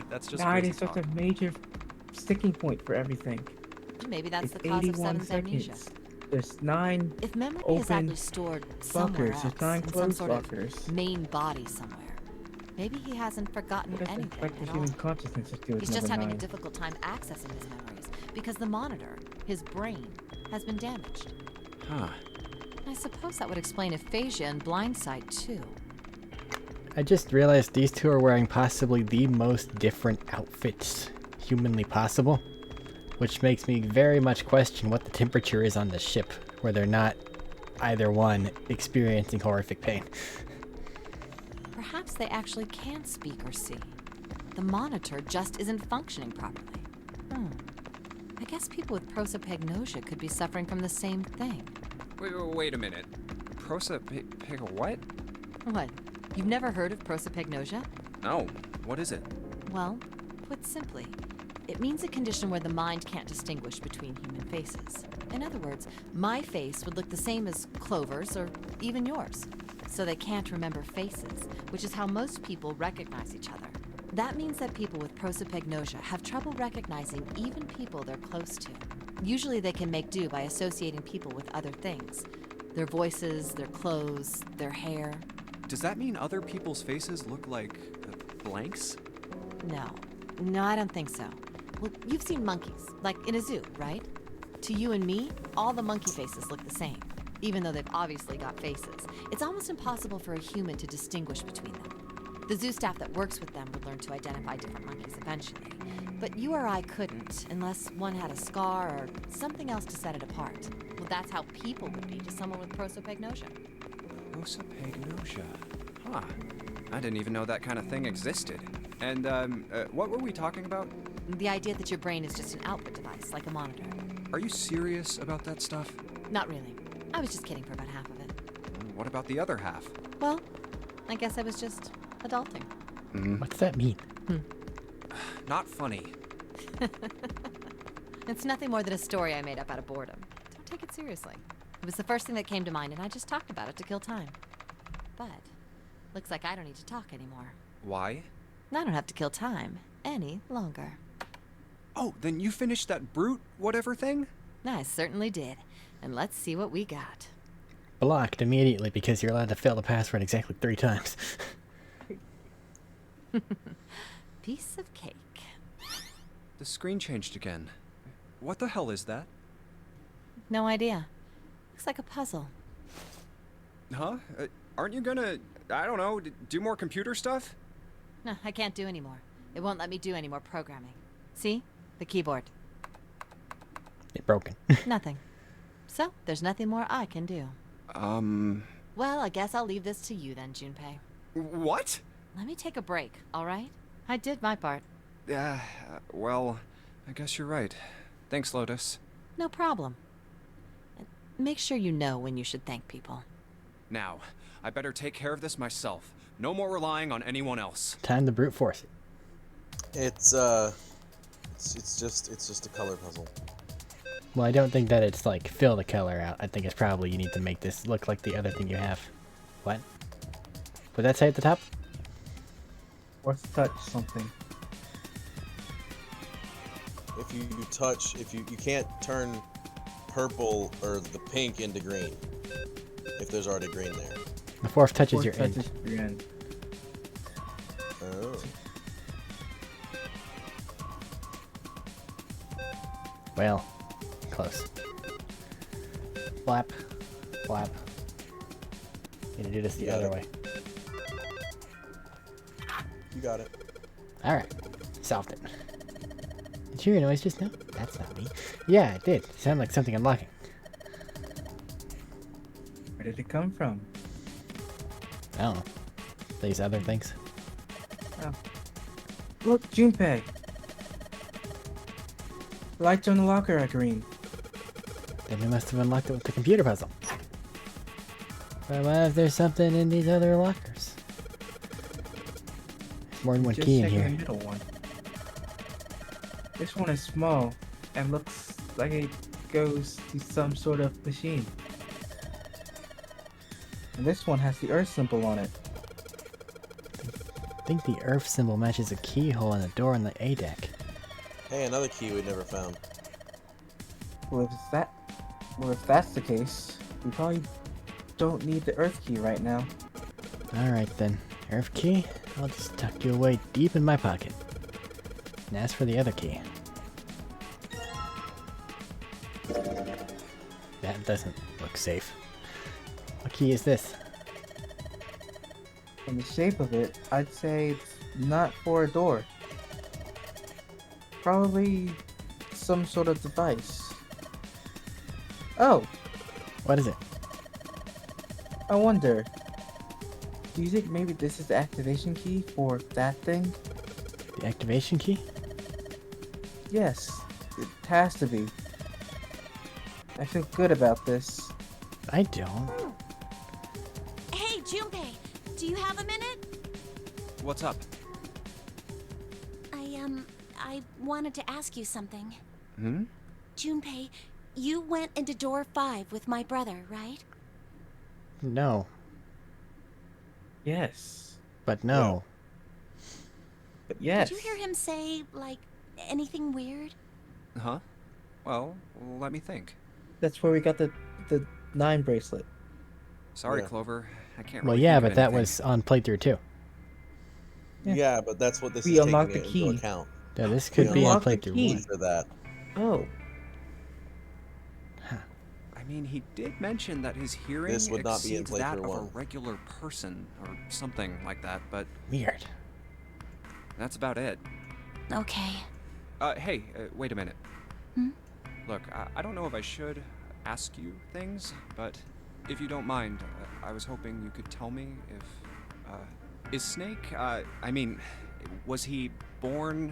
That's just 9 crazy is such talk. a major sticking point for everything. Maybe that's It's the cause of 81 Seven's amnesia. seconds. There's 9 If memory is open actually stored somewhere buffers. else, There's 9 in some closed sort of buffers. main body somewhere, maybe he hasn't forgotten What does anything collective at all. human consciousness have to do with He's just number having a 9? difficult time accessing his memories because the monitor, his brain, has been damaged. Huh. I suppose that would explain aphasia and blindsight too. I just realized these two are wearing possibly the most different outfits humanly possible, which makes me very much question what the temperature is on the ship, where they're not, either one, experiencing horrific pain. Perhaps they actually can speak or see. The monitor just isn't functioning properly. I guess people with prosopagnosia could be suffering from the same thing. Wait a minute. What? What? You've never heard of prosopagnosia? No. What is it? Well, put simply, it means a condition where the mind can't distinguish between human faces. In other words, my face would look the same as Clover's or even yours. So they can't remember faces, which is how most people recognize each other. That means that people with prosopagnosia have trouble recognizing even people they're close to. Usually they can make do by associating people with other things. Their voices, their clothes, their hair. Does that mean other people's faces look like blanks? No, I don't think so. Well, you've seen monkeys, like in a zoo, right? To you and me, all the monkey faces look the same, even though they've obviously got faces. It's almost impossible for a human to distinguish between them. The zoo staff that works with them would learn to identify different monkeys eventually. But you or I couldn't, unless one had a scar or something else to set it apart. Well, that's how people would be to someone with prosopagnosia. Prosopagnosia. Huh. I didn't even know that kind of thing existed. And, what were we talking about? The idea that your brain is just an output device, like a monitor. Are you serious about that stuff? Not really. I was just kidding for about half of it. What about the other half? Well, I guess I was just adulting. What's that mean? Not funny. It's nothing more than a story I made up out of boredom. Don't take it seriously. It was the first thing that came to mind, and I just talked about it to kill time. But looks like I don't need to talk anymore. Why? I don't have to kill time any longer. Oh, then you finished that brute whatever thing? I certainly did. And let's see what we got. Blocked immediately because you're allowed to fill the password exactly 3 times. Piece of cake. The screen changed again. What the hell is that? No idea. Looks like a puzzle. Huh? Aren't you gonna, I don't know, do more computer stuff? No, I can't do anymore. It won't let me do any more programming. See? The keyboard. It's broken. Nothing. So, there's nothing more I can do. Well, I guess I'll leave this to you then, Junpei. What? Let me take a break, all right? I did my part. Well, I guess you're right. Thanks, Lotus. No problem. And make sure you know when you should thank people. Now, I better take care of this myself. No more relying on anyone else. Time to brute force it. It's just a color puzzle. Well, I don't think that it's like fill the color out. I think it's probably you need to make this look like the other thing you have. What? Would that say at the top? Or touch something. If you touch, you can't turn purple or the pink into green. If there's already green there. The fourth touches Or your end. touches your end. Oh. Well, close. Flap, flap. Gonna do this the Got other it. way. You got it. Alright, solved it. Did you hear a noise just now? That's not me. Yeah, it did. It sounded like something unlocking. Where did it come from? I don't know. These other things. Oh. Look, Junpei. The lights on the locker are green. Then we must have unlocked it with the computer puzzle. But what if there's something in these other lockers? There's more than one Just key in checking here. the middle one. This one is small and looks like it goes to some sort of machine. And this one has the Earth symbol on it. I think the Earth symbol matches a keyhole in the door on the A deck. Hey, another key we never found. Well, if that's the case, we probably don't need the Earth key right now. Alright then. Earth key? I'll just tuck you away deep in my pocket. And as for the other key. That doesn't look safe. What key is this? From the shape of it, I'd say it's not for a door. Probably some sort of device. Oh, What is it? I wonder. Do you think maybe this is the activation key for that thing? The activation key? Yes, it has to be. I feel good about this. I don't. Hey, Junpei, do you have a minute? What's up? I wanted to ask you something. Hmm? Junpei, you went into door 5 with my brother, right? No. Yes. But no. But yes. Did you hear him say, like, anything weird? Huh? Well, let me think. That's where we got the 9 bracelet. Sorry, Yeah. Clover. I can't Well, really yeah, think of but that anything. was on playthrough 2. Yeah. Yeah, but that's what this We is taking unlocked the into key. account. Yeah, this could We be on unlocked the playthrough key. 1. For that. Oh. I mean, he did mention that his hearing This would not be in exceeds that playthrough of a 1. regular person, or something like that, but Weird. that's about it. Okay. Hey, wait a minute. Hmm? Look, I don't know if I should ask you things, but if you don't mind, I was hoping you could tell me if, Is Snake, I mean, was he born?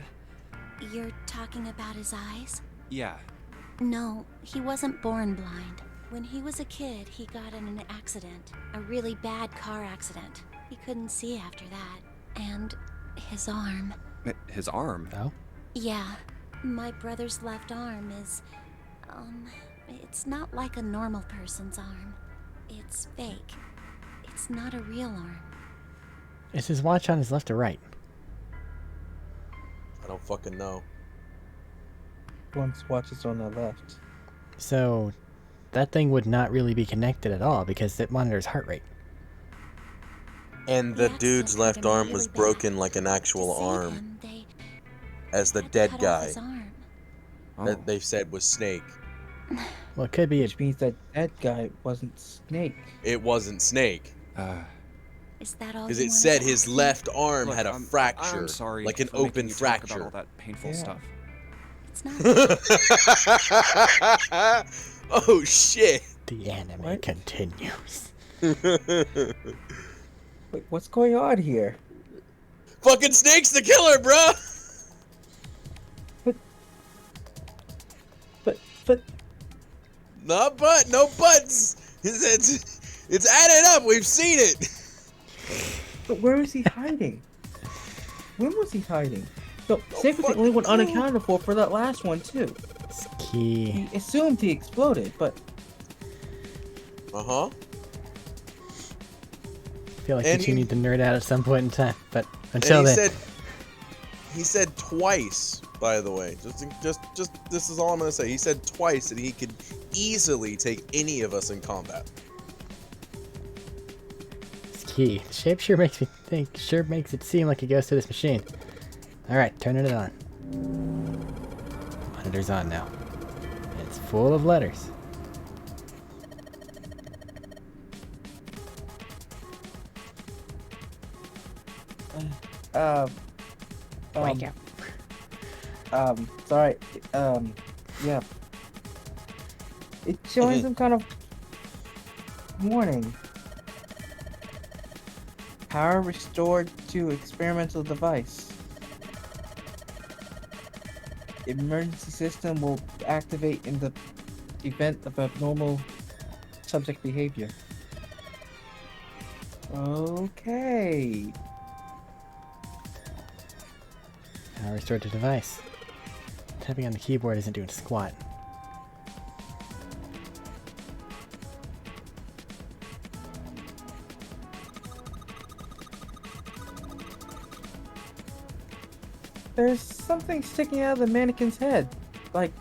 You're talking about his eyes? Yeah. No, he wasn't born blind. When he was a kid, he got in an accident. A really bad car accident. He couldn't see after that. And his arm. His arm? Oh? Yeah. My brother's left arm is, it's not like a normal person's arm. It's fake. It's not a real arm. Is his watch on his left or right? I don't fucking know. One's watch is on the left. So, that thing would not really be connected at all because it monitors heart rate. And the dude's left arm was broken like an actual arm. As the dead guy that they said was Snake. Well, it could be. Which means that dead guy wasn't Snake. It wasn't Snake. Is that all? Because you it wanted said to his ask me? left arm Look, had a I'm fracture, sorry like an for making open you talk about fracture. all that painful Yeah. stuff. It's not. Oh shit! The anime What? continues. Wait, what's going on here? Fucking Snake's the killer, bruh! But No buts! It's added up, we've seen it! where is he hiding? When was he hiding? No, Snake was the only one unaccounted for that last one too. It's key. He assumed he exploded, but Uh-huh. I feel like And you two he- need to nerd out at some point in time, but until then. He said twice, by the way. Just this is all I'm gonna say. He said twice that he could easily take any of us in combat. It's key. The shape sure makes it seem like it goes to this machine. Alright, turning it on. Monitor's on now. It's full of letters. Wake up. Sorry. Yeah. It's showing some kind of warning. Power restored to experimental device. Emergency system will activate in the event of abnormal subject behavior. Okay. Power restored to device. Tapping on the keyboard isn't doing squat. There's something sticking out of the mannequin's head. Like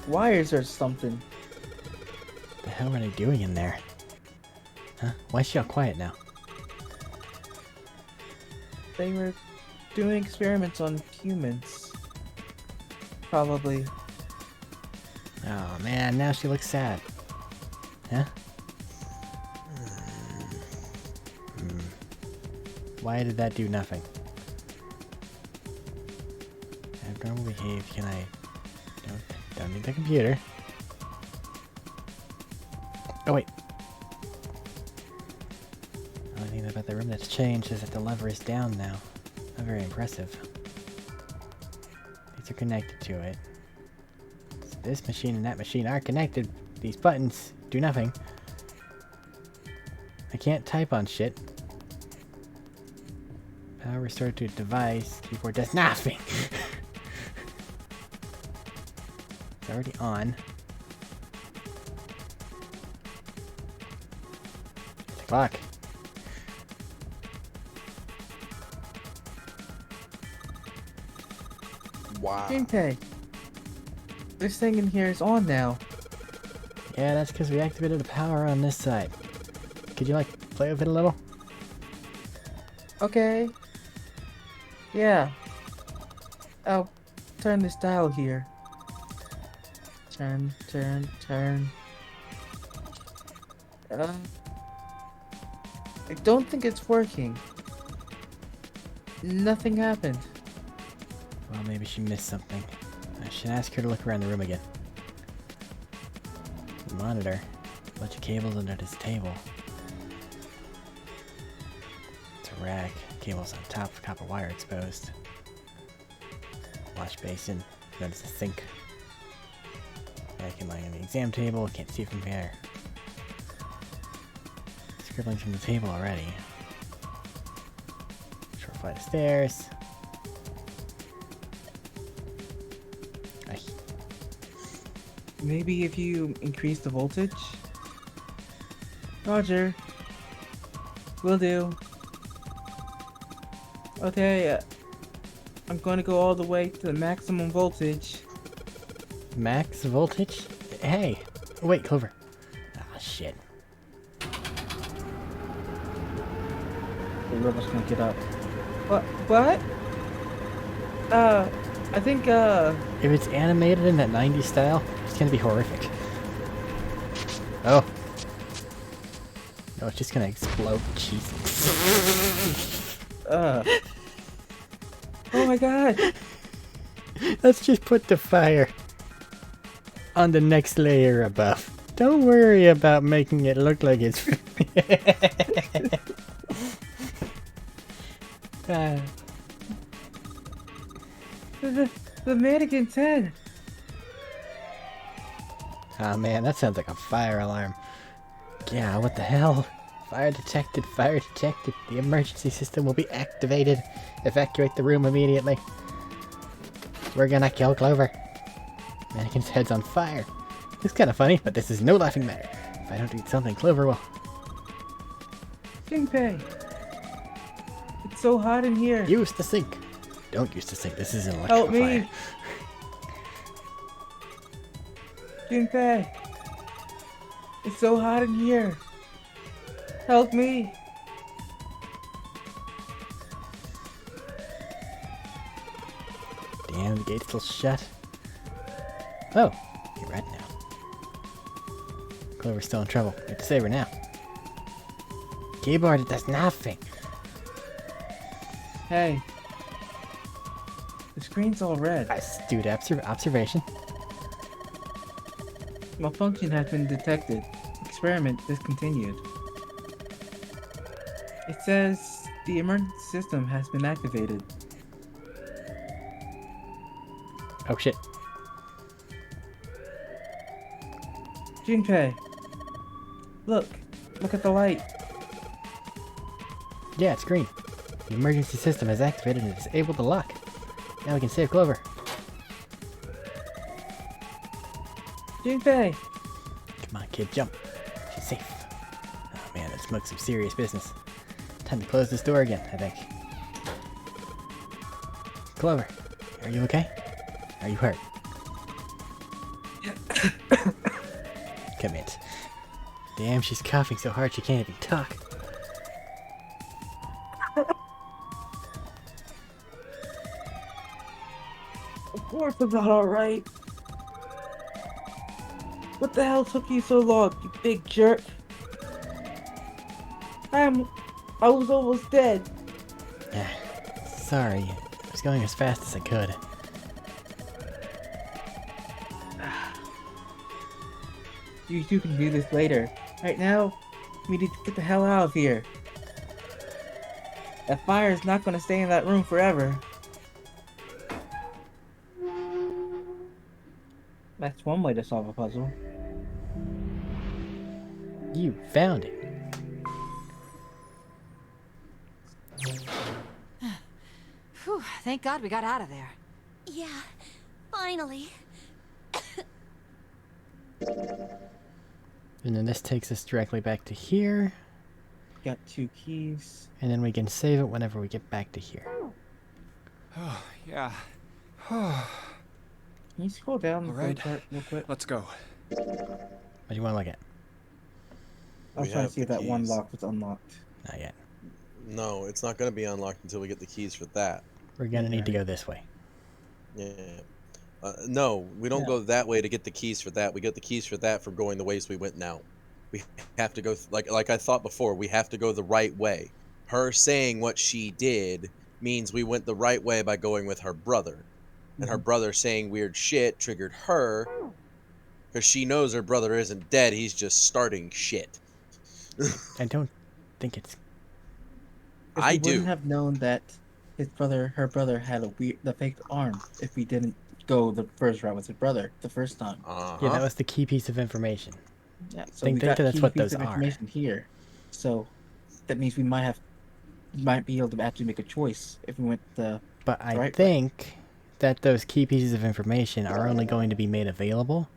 wires or something. What the hell are they doing in there? Huh? Why is she all quiet now? They were doing experiments on humans. Probably. Oh man, now she looks sad. Huh? Why did that do nothing? Abnormal behave, can I... Don't need the computer. Oh wait. The only thing about the room that's changed is that the lever is down now. Not very impressive. These are connected to it. So this machine and that machine are connected. These buttons do nothing. I can't type on shit. Power restored to device. Keyboard does nothing. It's already on. The clock. Wow. Junpei. This thing in here is on now. Yeah, that's because we activated the power on this side. Could you, like, play with it a little? Okay. Yeah. I'll turn this dial here. Turn. I don't think it's working. Nothing happened. Well, maybe she missed something. I should ask her to look around the room again. The monitor. A bunch of cables under this table. It's rack. Cables on top, copper wire exposed. Wash basin. Notice the sink. Mannequin lying on the exam table. Can't see from here. Scribblings from the table already. Short flight of stairs. Maybe if you increase the voltage? Roger. Will do. Okay, I'm going to go all the way to the maximum voltage. Max voltage? Hey! Wait, Clover. Ah, shit. The robot's gonna get up. What? I think, If it's animated in that 90s style, it's gonna be horrific. Oh. No, it's just gonna explode. Jesus. oh my god! Let's just put the fire on the next layer above. Don't worry about making it look like it's... The mannequin's head! Oh man, that sounds like a fire alarm. Yeah, what the hell? Fire detected, fire detected. The emergency system will be activated. Evacuate the room immediately. We're gonna kill Clover. Mannequin's head's on fire. It's kinda funny, but this is no laughing matter. If I don't do something, Clover will. Junpei! It's so hot in here! Use the sink. Don't use the sink, this is an Help electrical me! fire. Junpei! It's so hot in here! Help me! Damn, the gate's still shut. Oh, you're right now. Clover's still in trouble. We have to save her now. Keyboard, it does nothing. Hey. The screen's all red. Astute observation. Malfunction has been detected. Experiment discontinued. It says the emergency system has been activated. Oh shit. Junpei! Look at the light. Yeah, it's green. The emergency system has activated and disabled the lock. Now we can save Clover. Junpei! Come on, kid, jump. She's safe. Oh man, that smokes some serious business. Time to close this door again, I think. Clover, are you okay? Are you hurt? Come in. Damn, she's coughing so hard she can't even talk. Of course I'm not alright. What the hell took you so long, you big jerk? I was almost dead. Sorry, I was going as fast as I could. You two can do this later. Right now, we need to get the hell out of here. That fire is not going to stay in that room forever. That's one way to solve a puzzle. You found it. Whew, thank God we got out of there. Yeah, finally. And then this takes us directly back to here. Got 2 keys. And then we can save it whenever we get back to here. Oh, yeah. Can you scroll down the Alright. part real quick? Let's go. What do you want to look at? I was We trying have to see if the that one keys. lock was unlocked. Not yet. No, it's not going to be unlocked until we get the keys for that. We're gonna need to go this way. Yeah. No, we don't Yeah. go that way to get the keys for that. We get the keys for that for going the ways we went now. We have to go, like I thought before, we have to go the right way. Her saying what she did means we went the right way by going with her brother. And her brother saying weird shit triggered her because she knows her brother isn't dead. He's just starting shit. I don't think it's Because I we do. wouldn't have known that her brother had the fake arm if we didn't go the first route with his brother the first time. Yeah, Uh-huh. that was the key piece of information. Yeah, so Think we got that's key what piece those of are. information here. So that means we might be able to actually make a choice if we went the But I right way. think that those key pieces of information are only going to be made available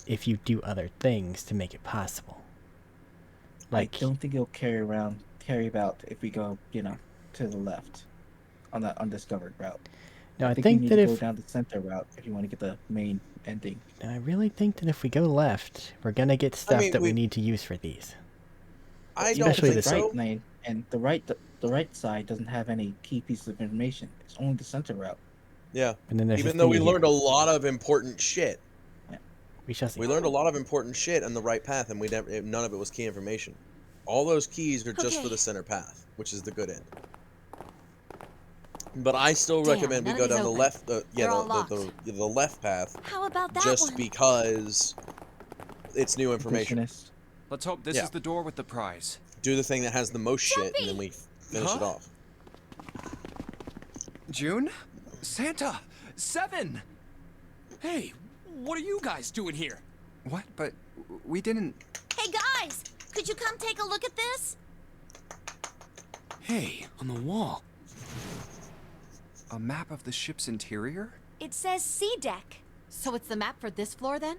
if you do other things to make it possible. Like, I don't think it'll carry about if we go, to the left on that undiscovered route. no, I I think we think need that to go if down the center route if you want to get the main ending. I really think that if we go left, we're gonna get stuff mean, that we need to use for these. I Even don't Especially the think this right so. lane and the right side doesn't have any key pieces of information. It's only the center route. Yeah. And then there's Even this though we thingy here. learned a lot of important shit. We shall see. We learned a lot of important shit on the right path, and none of it was key information. All those keys are just for Okay. the center path, which is the good end. But I still Damn, recommend we none go of these down the open. left, They're all the left path, How about that just one? because it's new information. Completionist. Let's hope this Yeah. is the door with the prize. Do the thing that has the most shit, and then we finish it Huh? off. June? Santa! 7! Hey, what are you guys doing here? What? But we didn't... Hey guys, could you come take a look at this? Hey, on the wall. A map of the ship's interior? It says C deck. So it's the map for this floor then?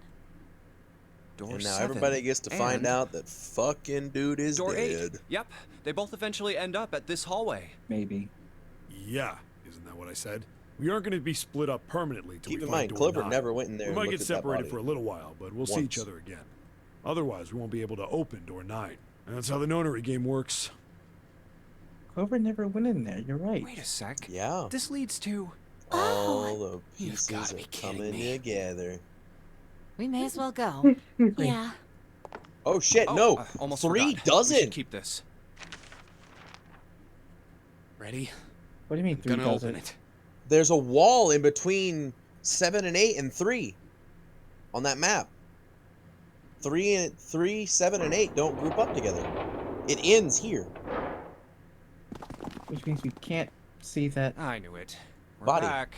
Door And now 7. everybody gets to find And out that fucking dude is Door 8. dead. Yep, they both eventually end up at this hallway. Maybe. Yeah, isn't that what I said? We aren't going to be split up permanently till Keep we in find mind, door Clover 9. never went in there We and might looked get at that separated body. for a little while, but we'll see each Once. other again. Otherwise, we won't be able to open door 9. And that's how the nonary game works. Clover never went in there. You're right. Wait a sec. Yeah. This leads to... All the You've pieces gotta are be kidding coming me. together. We may as well go. Yeah. Oh shit, Oh, no! I almost 3 forgot. We doesn't! should keep this. Ready? What do you mean I'm 3 gonna does open it? it. There's a wall in between 7 and 8 and 3 on that map. 3, 7, and 8 don't group up together. It ends here. Which means we can't see that. I knew it. We're Body. back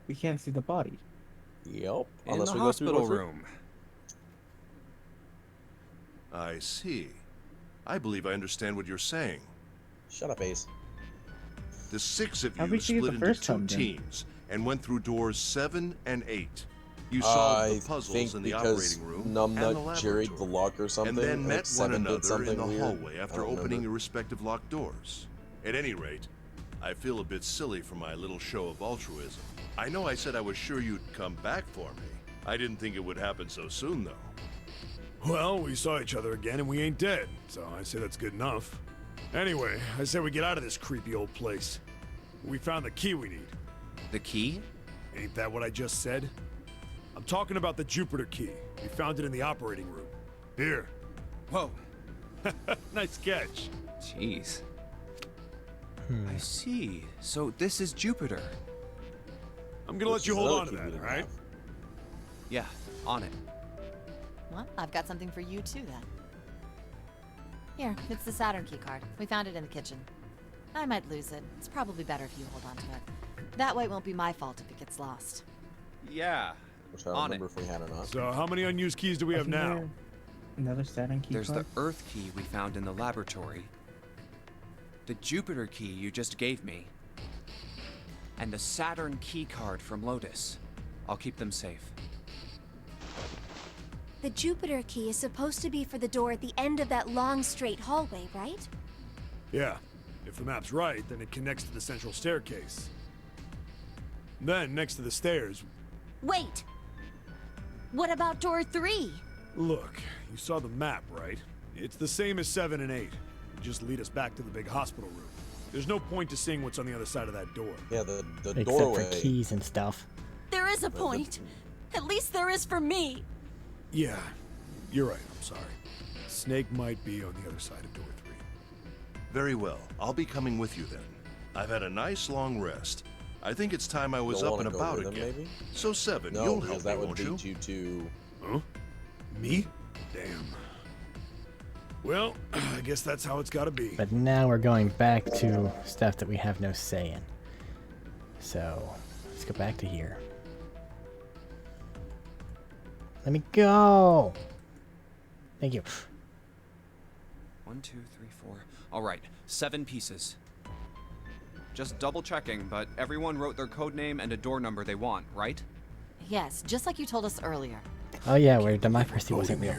We can't see the body. Yep. in Unless the we go through hospital door 3. room. I see. I believe I understand what you're saying. Shut up, Ace. The 6 of How'd you we see it split the into first 2 time, then? teams and went through doors 7 and 8. You solved I the puzzles think in the because operating room and the Numbnut jerried the laboratory, lock or something. and then like met one 7 did another something in the weird. hallway I after don't opening remember. your respective locked doors. At any rate, I feel a bit silly for my little show of altruism. I know I said I was sure you'd come back for me. I didn't think it would happen so soon, though. Well, we saw each other again and we ain't dead, so I say that's good enough. Anyway, I say we get out of this creepy old place. We found the key we need. The key? Ain't that what I just said? I'm talking about the Jupiter key. We found it in the operating room. Here. Whoa. Nice catch. Jeez. I see. So this is Jupiter. I'm gonna Which let you is hold another on to key we that, didn't alright? have. Yeah, on it. Well, I've got something for you too then. Here, it's the Saturn key card. We found it in the kitchen. I might lose it. It's probably better if you hold on to it. That way it won't be my fault if it gets lost. Yeah. Which I don't On remember it. if we had or not. So how many unused keys do we have Wasn't now? there Another Saturn key There's the card? Earth key we found in the laboratory. The Jupiter key you just gave me. And the Saturn key card from Lotus. I'll keep them safe. The Jupiter key is supposed to be for the door at the end of that long straight hallway, right? Yeah. If the map's right, then it connects to the central staircase. Then, next to the stairs, Wait! What about door 3? look, you saw the map, right? It's the same as 7 and 8. It just lead us back to the big hospital room. There's no point to seeing what's on the other side of that door. Yeah, the Except doorway. for keys and stuff. There is a point. At least there is for me. Yeah, you're right, I'm sorry. Snake might be on the other side of door 3. Very well. I'll be coming with you then. I've had a nice long rest. I think it's time I was You'll up and wanna go about with him, again. maybe? So 7, No, you'll because help that me, would won't you? lead you to. Huh? Me? Damn. Well, I guess that's how it's gotta be. But now we're going back to stuff that we have no say in. So, let's go back to here. Let me go! Thank you. 1, 2, 3, 4. All right, 7 pieces. Just double checking, but everyone wrote their code name and a door number they want, right? Yes, just like you told us earlier. Oh yeah, where democracy wasn't real.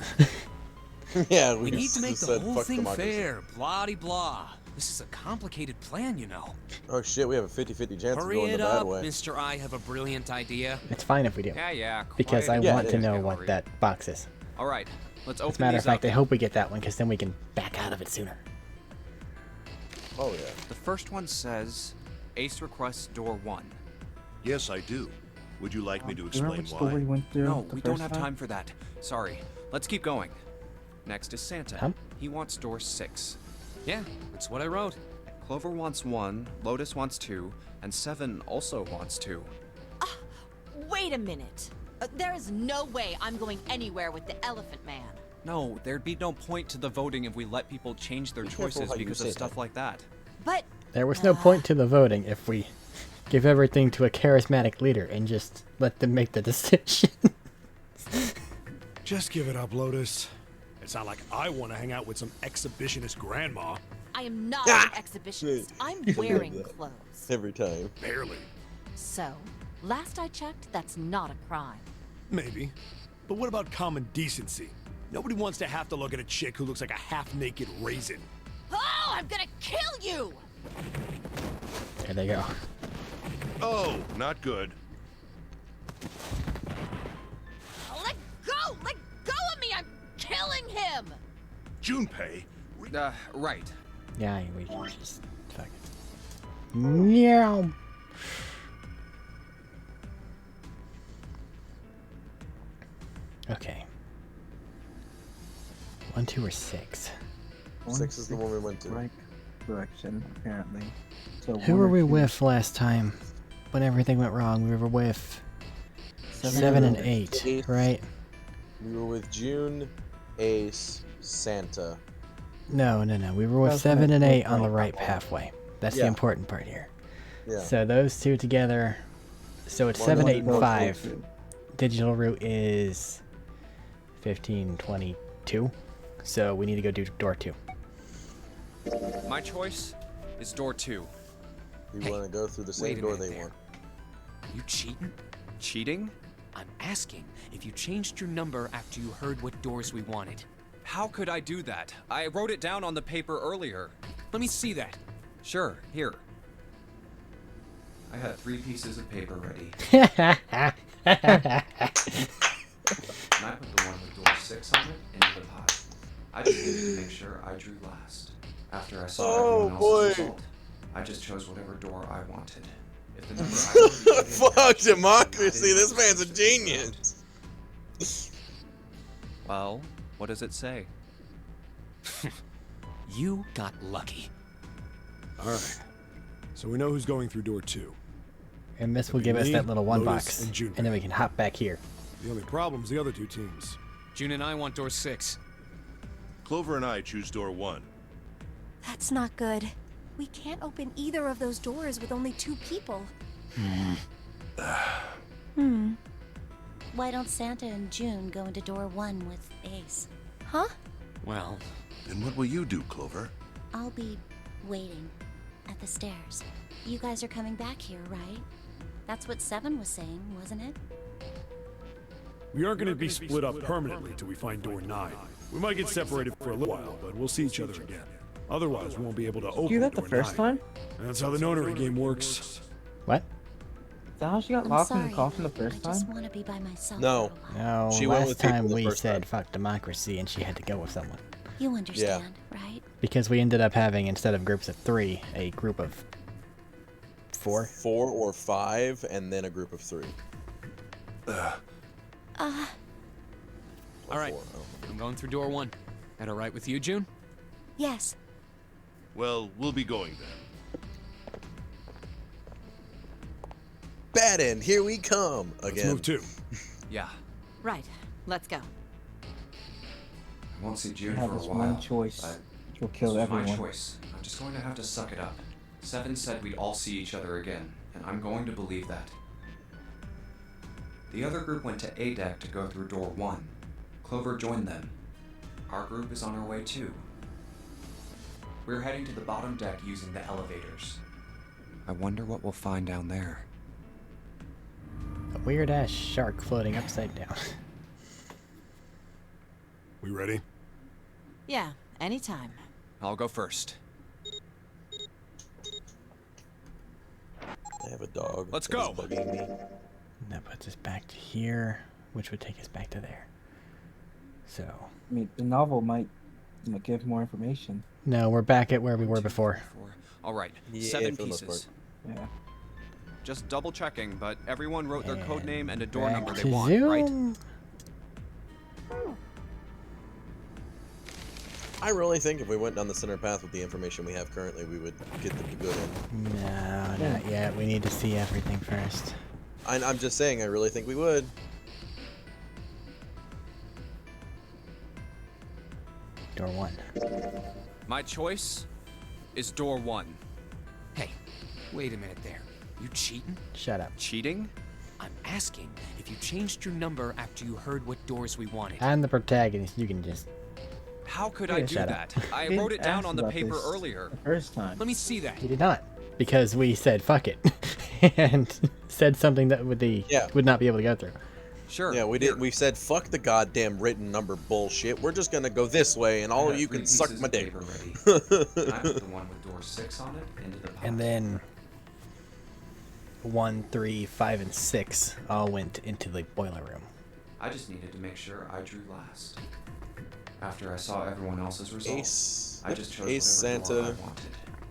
Yeah, We need to make the said whole fuck thing democracy. fair. Blah-de-blah. This is a complicated plan, you know. Oh shit, we have a 50-50 chance of Hurry going it the bad up, way. Mr. I have a brilliant idea. It's fine if we do. Yeah. Because I quiet want to down, know Hillary. what that box is. All right, let's open As a matter these of fact, up. I hope we get that one, because then we can back out of it sooner. Oh yeah. The first one says, Ace requests door 1. Yes, I do. Would you like me to Remember explain which door we why? went through No, the we don't first have time for that. Sorry. Let's keep going. Next is Santa. Huh? He wants door 6. Yeah, that's what I wrote. Clover wants 1, Lotus wants 2, and 7 also wants 2. Wait a minute. There is no way I'm going anywhere with the Elephant Man. No, there'd be no point to the voting if we let people change their Be careful choices how you because of say stuff that. like that. But There was no point to the voting if we give everything to a charismatic leader and just let them make the decision. Just give it up, Lotus. It's not like I want to hang out with some exhibitionist grandma. I am not an exhibitionist. I'm wearing that. clothes. Every time. Barely. So, last I checked, that's not a crime. Maybe. But what about common decency? Nobody wants to have to look at a chick who looks like a half-naked raisin. Oh, I'm gonna kill you! There they go. Oh, not good. Let go! Let go of me! I'm killing him! Junpei, Right. Yeah, we can just fuck it. Meow. Okay. 1, 2, or 6. 6 is the one we went to. Right direction, apparently. So Who one were or we two. with last time when everything went wrong? We were with 7 and 8, Eight. right? We were with June, Ace, Santa. No. We were with That's 7 not- and 8 that's on not the right helpful. pathway. That's the Yeah. important part here. Yeah. So those two together. So it's One 7, of 8, and those 5. two. Digital route is 15, 22. So we need to go do door 2. My choice is door 2. We Hey, want to go through the wait same a door minute they there. want. You cheating? Cheating? I'm asking if you changed your number after you heard what doors we wanted. How could I do that? I wrote it down on the paper earlier. Let me see that. Sure, here. I had 3 pieces of paper ready. And I put the one with door 6 on it into the pile. I just needed to make sure I drew last. After I saw everyone else's result, I just chose whatever door I wanted. If the number I wanted to Fuck I democracy, didn't this have man's a specific genius. codes. Well, what does it say? You got lucky. Alright. So we know who's going through door 2. And this will give us Me, that little one Lotus, box. and Junpei. And then we can hop back here. The only problem's the other 2 teams. June and I want door 6. Clover and I choose door 1. That's not good. We can't open either of those doors with only 2 people. Why don't Santa and June go into door 1 with Ace? Huh? Well, And what will you do, Clover? I'll be waiting at the stairs. You guys are coming back here, right? That's what 7 was saying, wasn't it? We aren't going to be split up permanently till we find door 9. We might get separated for a little while, but we'll see each other again. Otherwise, we won't be able to open You got the door first 9. time? That's how the nonary game works. What? Is that how she got I'm locked in sorry. the coffin the I first just time? want to be by myself No. for a while. No, She went last with people time the we first said time. fuck democracy and she had to go with someone. You understand, right? Because we ended up having, instead of groups of 3, a group of 4. 4 or 5, and then a group of 3. all right. 4, oh. I'm going through door 1. That all right with you, June? Yes. Well, we'll be going then. Bad end, here we come Let's again. move 2. Yeah. Right, let's go. I won't see You June have for a this while. one choice. But You'll kill this was my everyone. choice. I'm just going to have to suck it up. Seven said we'd all see each other again, and I'm going to believe that. The other group went to A deck to go through door 1. Clover joined them. Our group is on our way too. We're heading to the bottom deck using the elevators. I wonder what we'll find down there. A weird ass shark floating upside down. We ready? Yeah, anytime. I'll go first. I have a dog. Let's that is go. bugging me. And that puts us back to here, which would take us back to there. So, I mean, the novel might give more information. no, we're back at where we were before. All right, Yeah, 7 for the most pieces. Yeah. Just double checking, but everyone wrote their code name and a door Back number they to want, right? Zoom. I really think if we went down the center path with the information we have currently, we would get the good end. No, not yet. We need to see everything first. I'm just saying, I really think we would. Door 1. My choice is door 1. Hey, wait a minute there. You cheating? Shut up. Cheating? I'm asking if you changed your number after you heard what doors we wanted. I'm the protagonist. You can just... How could I do shut that? up. I Didn't wrote it down ask on the about paper this earlier. the first time. Let me see that. You did not. Because we said fuck it. And said something that would not be able to go through. Sure. Yeah, we here. did. We said fuck the goddamn written number bullshit. We're just gonna go this way, and all I of have you 3 can suck pieces my of dick. paper ready. I put the one with door 6 on it into the pile. And then 1, 3, 5, and 6 all went into the boiler room. I just needed to make sure I drew last. After I saw everyone else's results, Ace, I just chose Ace, whatever door Santa, I wanted.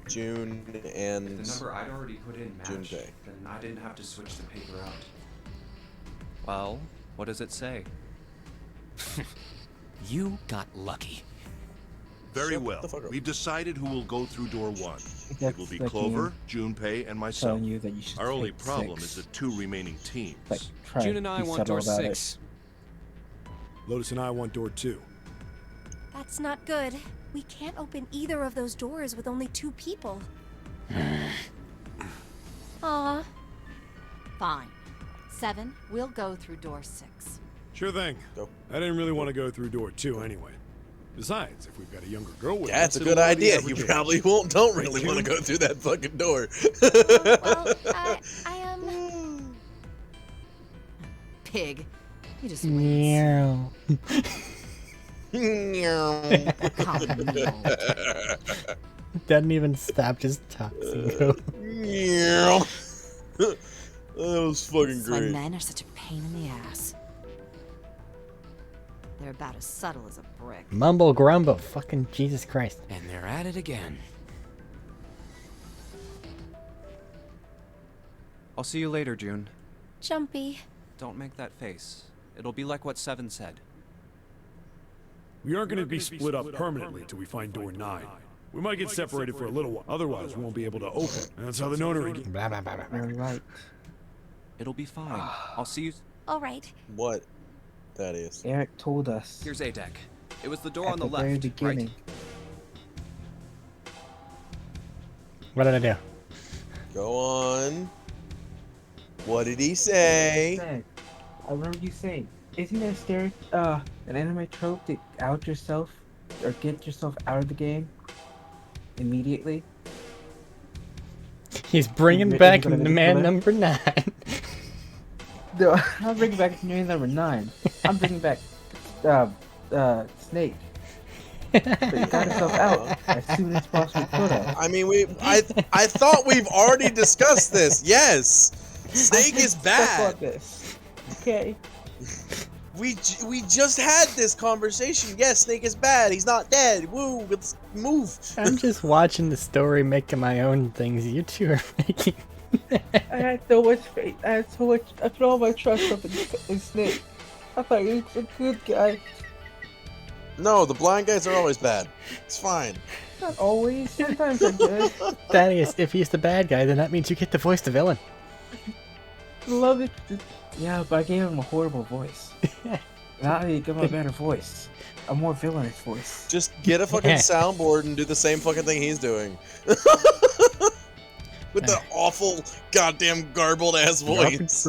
June, If and the number I'd already put in matched, Junpei. then I didn't have to switch the paper out. Well, what does it say? You got lucky. Very Shut well. the fuck up. We've decided who will go through door 1. It will be That's like Clover, Junpei, and myself. telling you that you should Our only take problem 6. is the 2 remaining teams. Like, try June to and I be want subtle door about it. 6. Lotus and I want door 2. That's not good. We can't open either of those doors with only 2 people. Aw. Fine. 7, we'll go through door 6. Sure thing. Go. I didn't really want to go through door 2 anyway. Besides, if we've got a younger girl with that's us, a good it'll already idea. ever You do. probably don't really want to go through that fucking door. Well, I Pig. You just wins. Meow. Calm down. Doesn't even stop, just talks and goes. That was fucking That's why great. men are such a pain in the ass. They're about as subtle as a brick. Mumble grumble. Fucking Jesus Christ. And they're at it again. I'll see you later, June. Jumpy. Don't make that face. It'll be like what 7 said. We aren't going to be split up permanently till we find door 9. We might get separated for a little while. Otherwise, we won't be able to open. That's how the notary game. Blah, blah, blah, blah, blah. You're right. It'll be fine. I'll see you. All right. What? That is. Eric told us Here's A deck. It was the door at on the very left, beginning. right? What did I do? Go on. What did he say? I remember you saying, isn't it an anime trope to out yourself or get yourself out of the game immediately? He's bringing You're back gonna be man killer? number 9. No, I'm not bringing back new number 9. I'm bringing back Snake. But you got yourself out as soon as possible. Could have. I mean, I thought we've already discussed this. Yes, Snake is Stuff bad. like this. Okay. We just had this conversation. Yes, Snake is bad. He's not dead. Woo, let's move. I'm just watching the story, making my own things. You two are making. I had so much faith. I put all my trust up in Snake. I thought he was a good guy. No, the blind guys are always bad. It's fine. Not always. Sometimes I'm good. Thaddeus, if he's the bad guy, then that means you get to voice the villain. Love it. Yeah, but I gave him a horrible voice. Now you give him a better voice. A more villainous voice. Just get a fucking soundboard and do the same fucking thing he's doing. With the awful, goddamn garbled ass voice.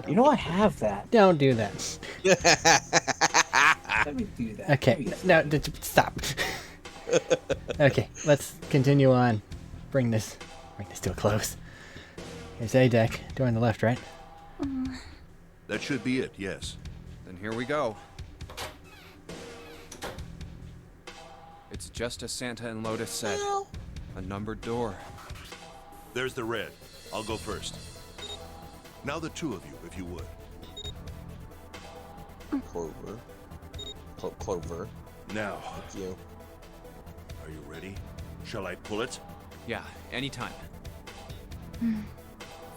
You know I have that. Don't do that. Let me do that. Okay, no, stop. Okay, let's continue on. Bring this to a close. Here's A deck, door on the left, right? That should be it, yes. Then here we go. It's just as Santa and Lotus said. A numbered door. There's the red. I'll go first. Now the two of you, if you would. Clover. Clover. Now, Thank you. are you ready? Shall I pull it? Yeah, anytime.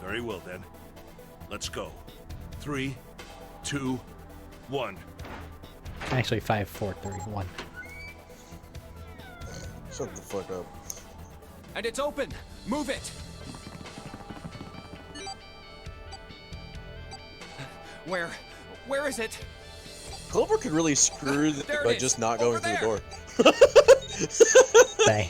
Very well then. Let's go. 3, 2, 1. Actually, 5, 4, 3, 1. Shut the fuck up. And it's open! Move it! Where is it? Clover could really screw There it by is, just not over going through the there. door. Bang.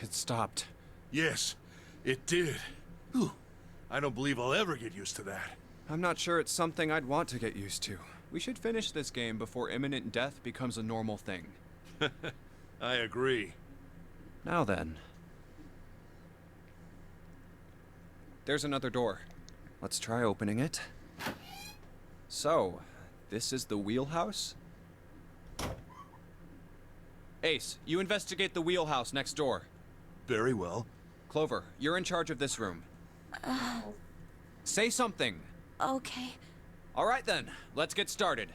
It stopped. Yes, it did. Whew. I don't believe I'll ever get used to that. I'm not sure it's something I'd want to get used to. We should finish this game before imminent death becomes a normal thing. I agree. Now then. There's another door. Let's try opening it. So, this is the wheelhouse? Ace, you investigate the wheelhouse next door. Very well. Clover, you're in charge of this room. Say something. Okay. All right then, let's get started.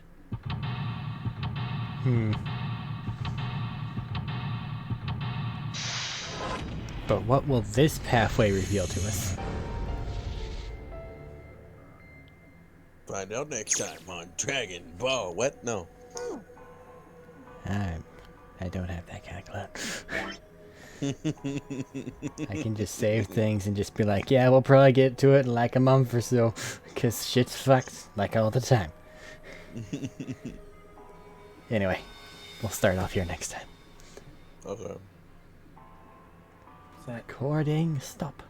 But what will this pathway reveal to us? Find out next time on Dragon Ball. What? No. I don't have that kind of clout. I can just save things and just be like, yeah, we'll probably get to it in like a month or so, because shit's fucked, like all the time. Anyway, we'll start off here next time. Okay. Recording, stop.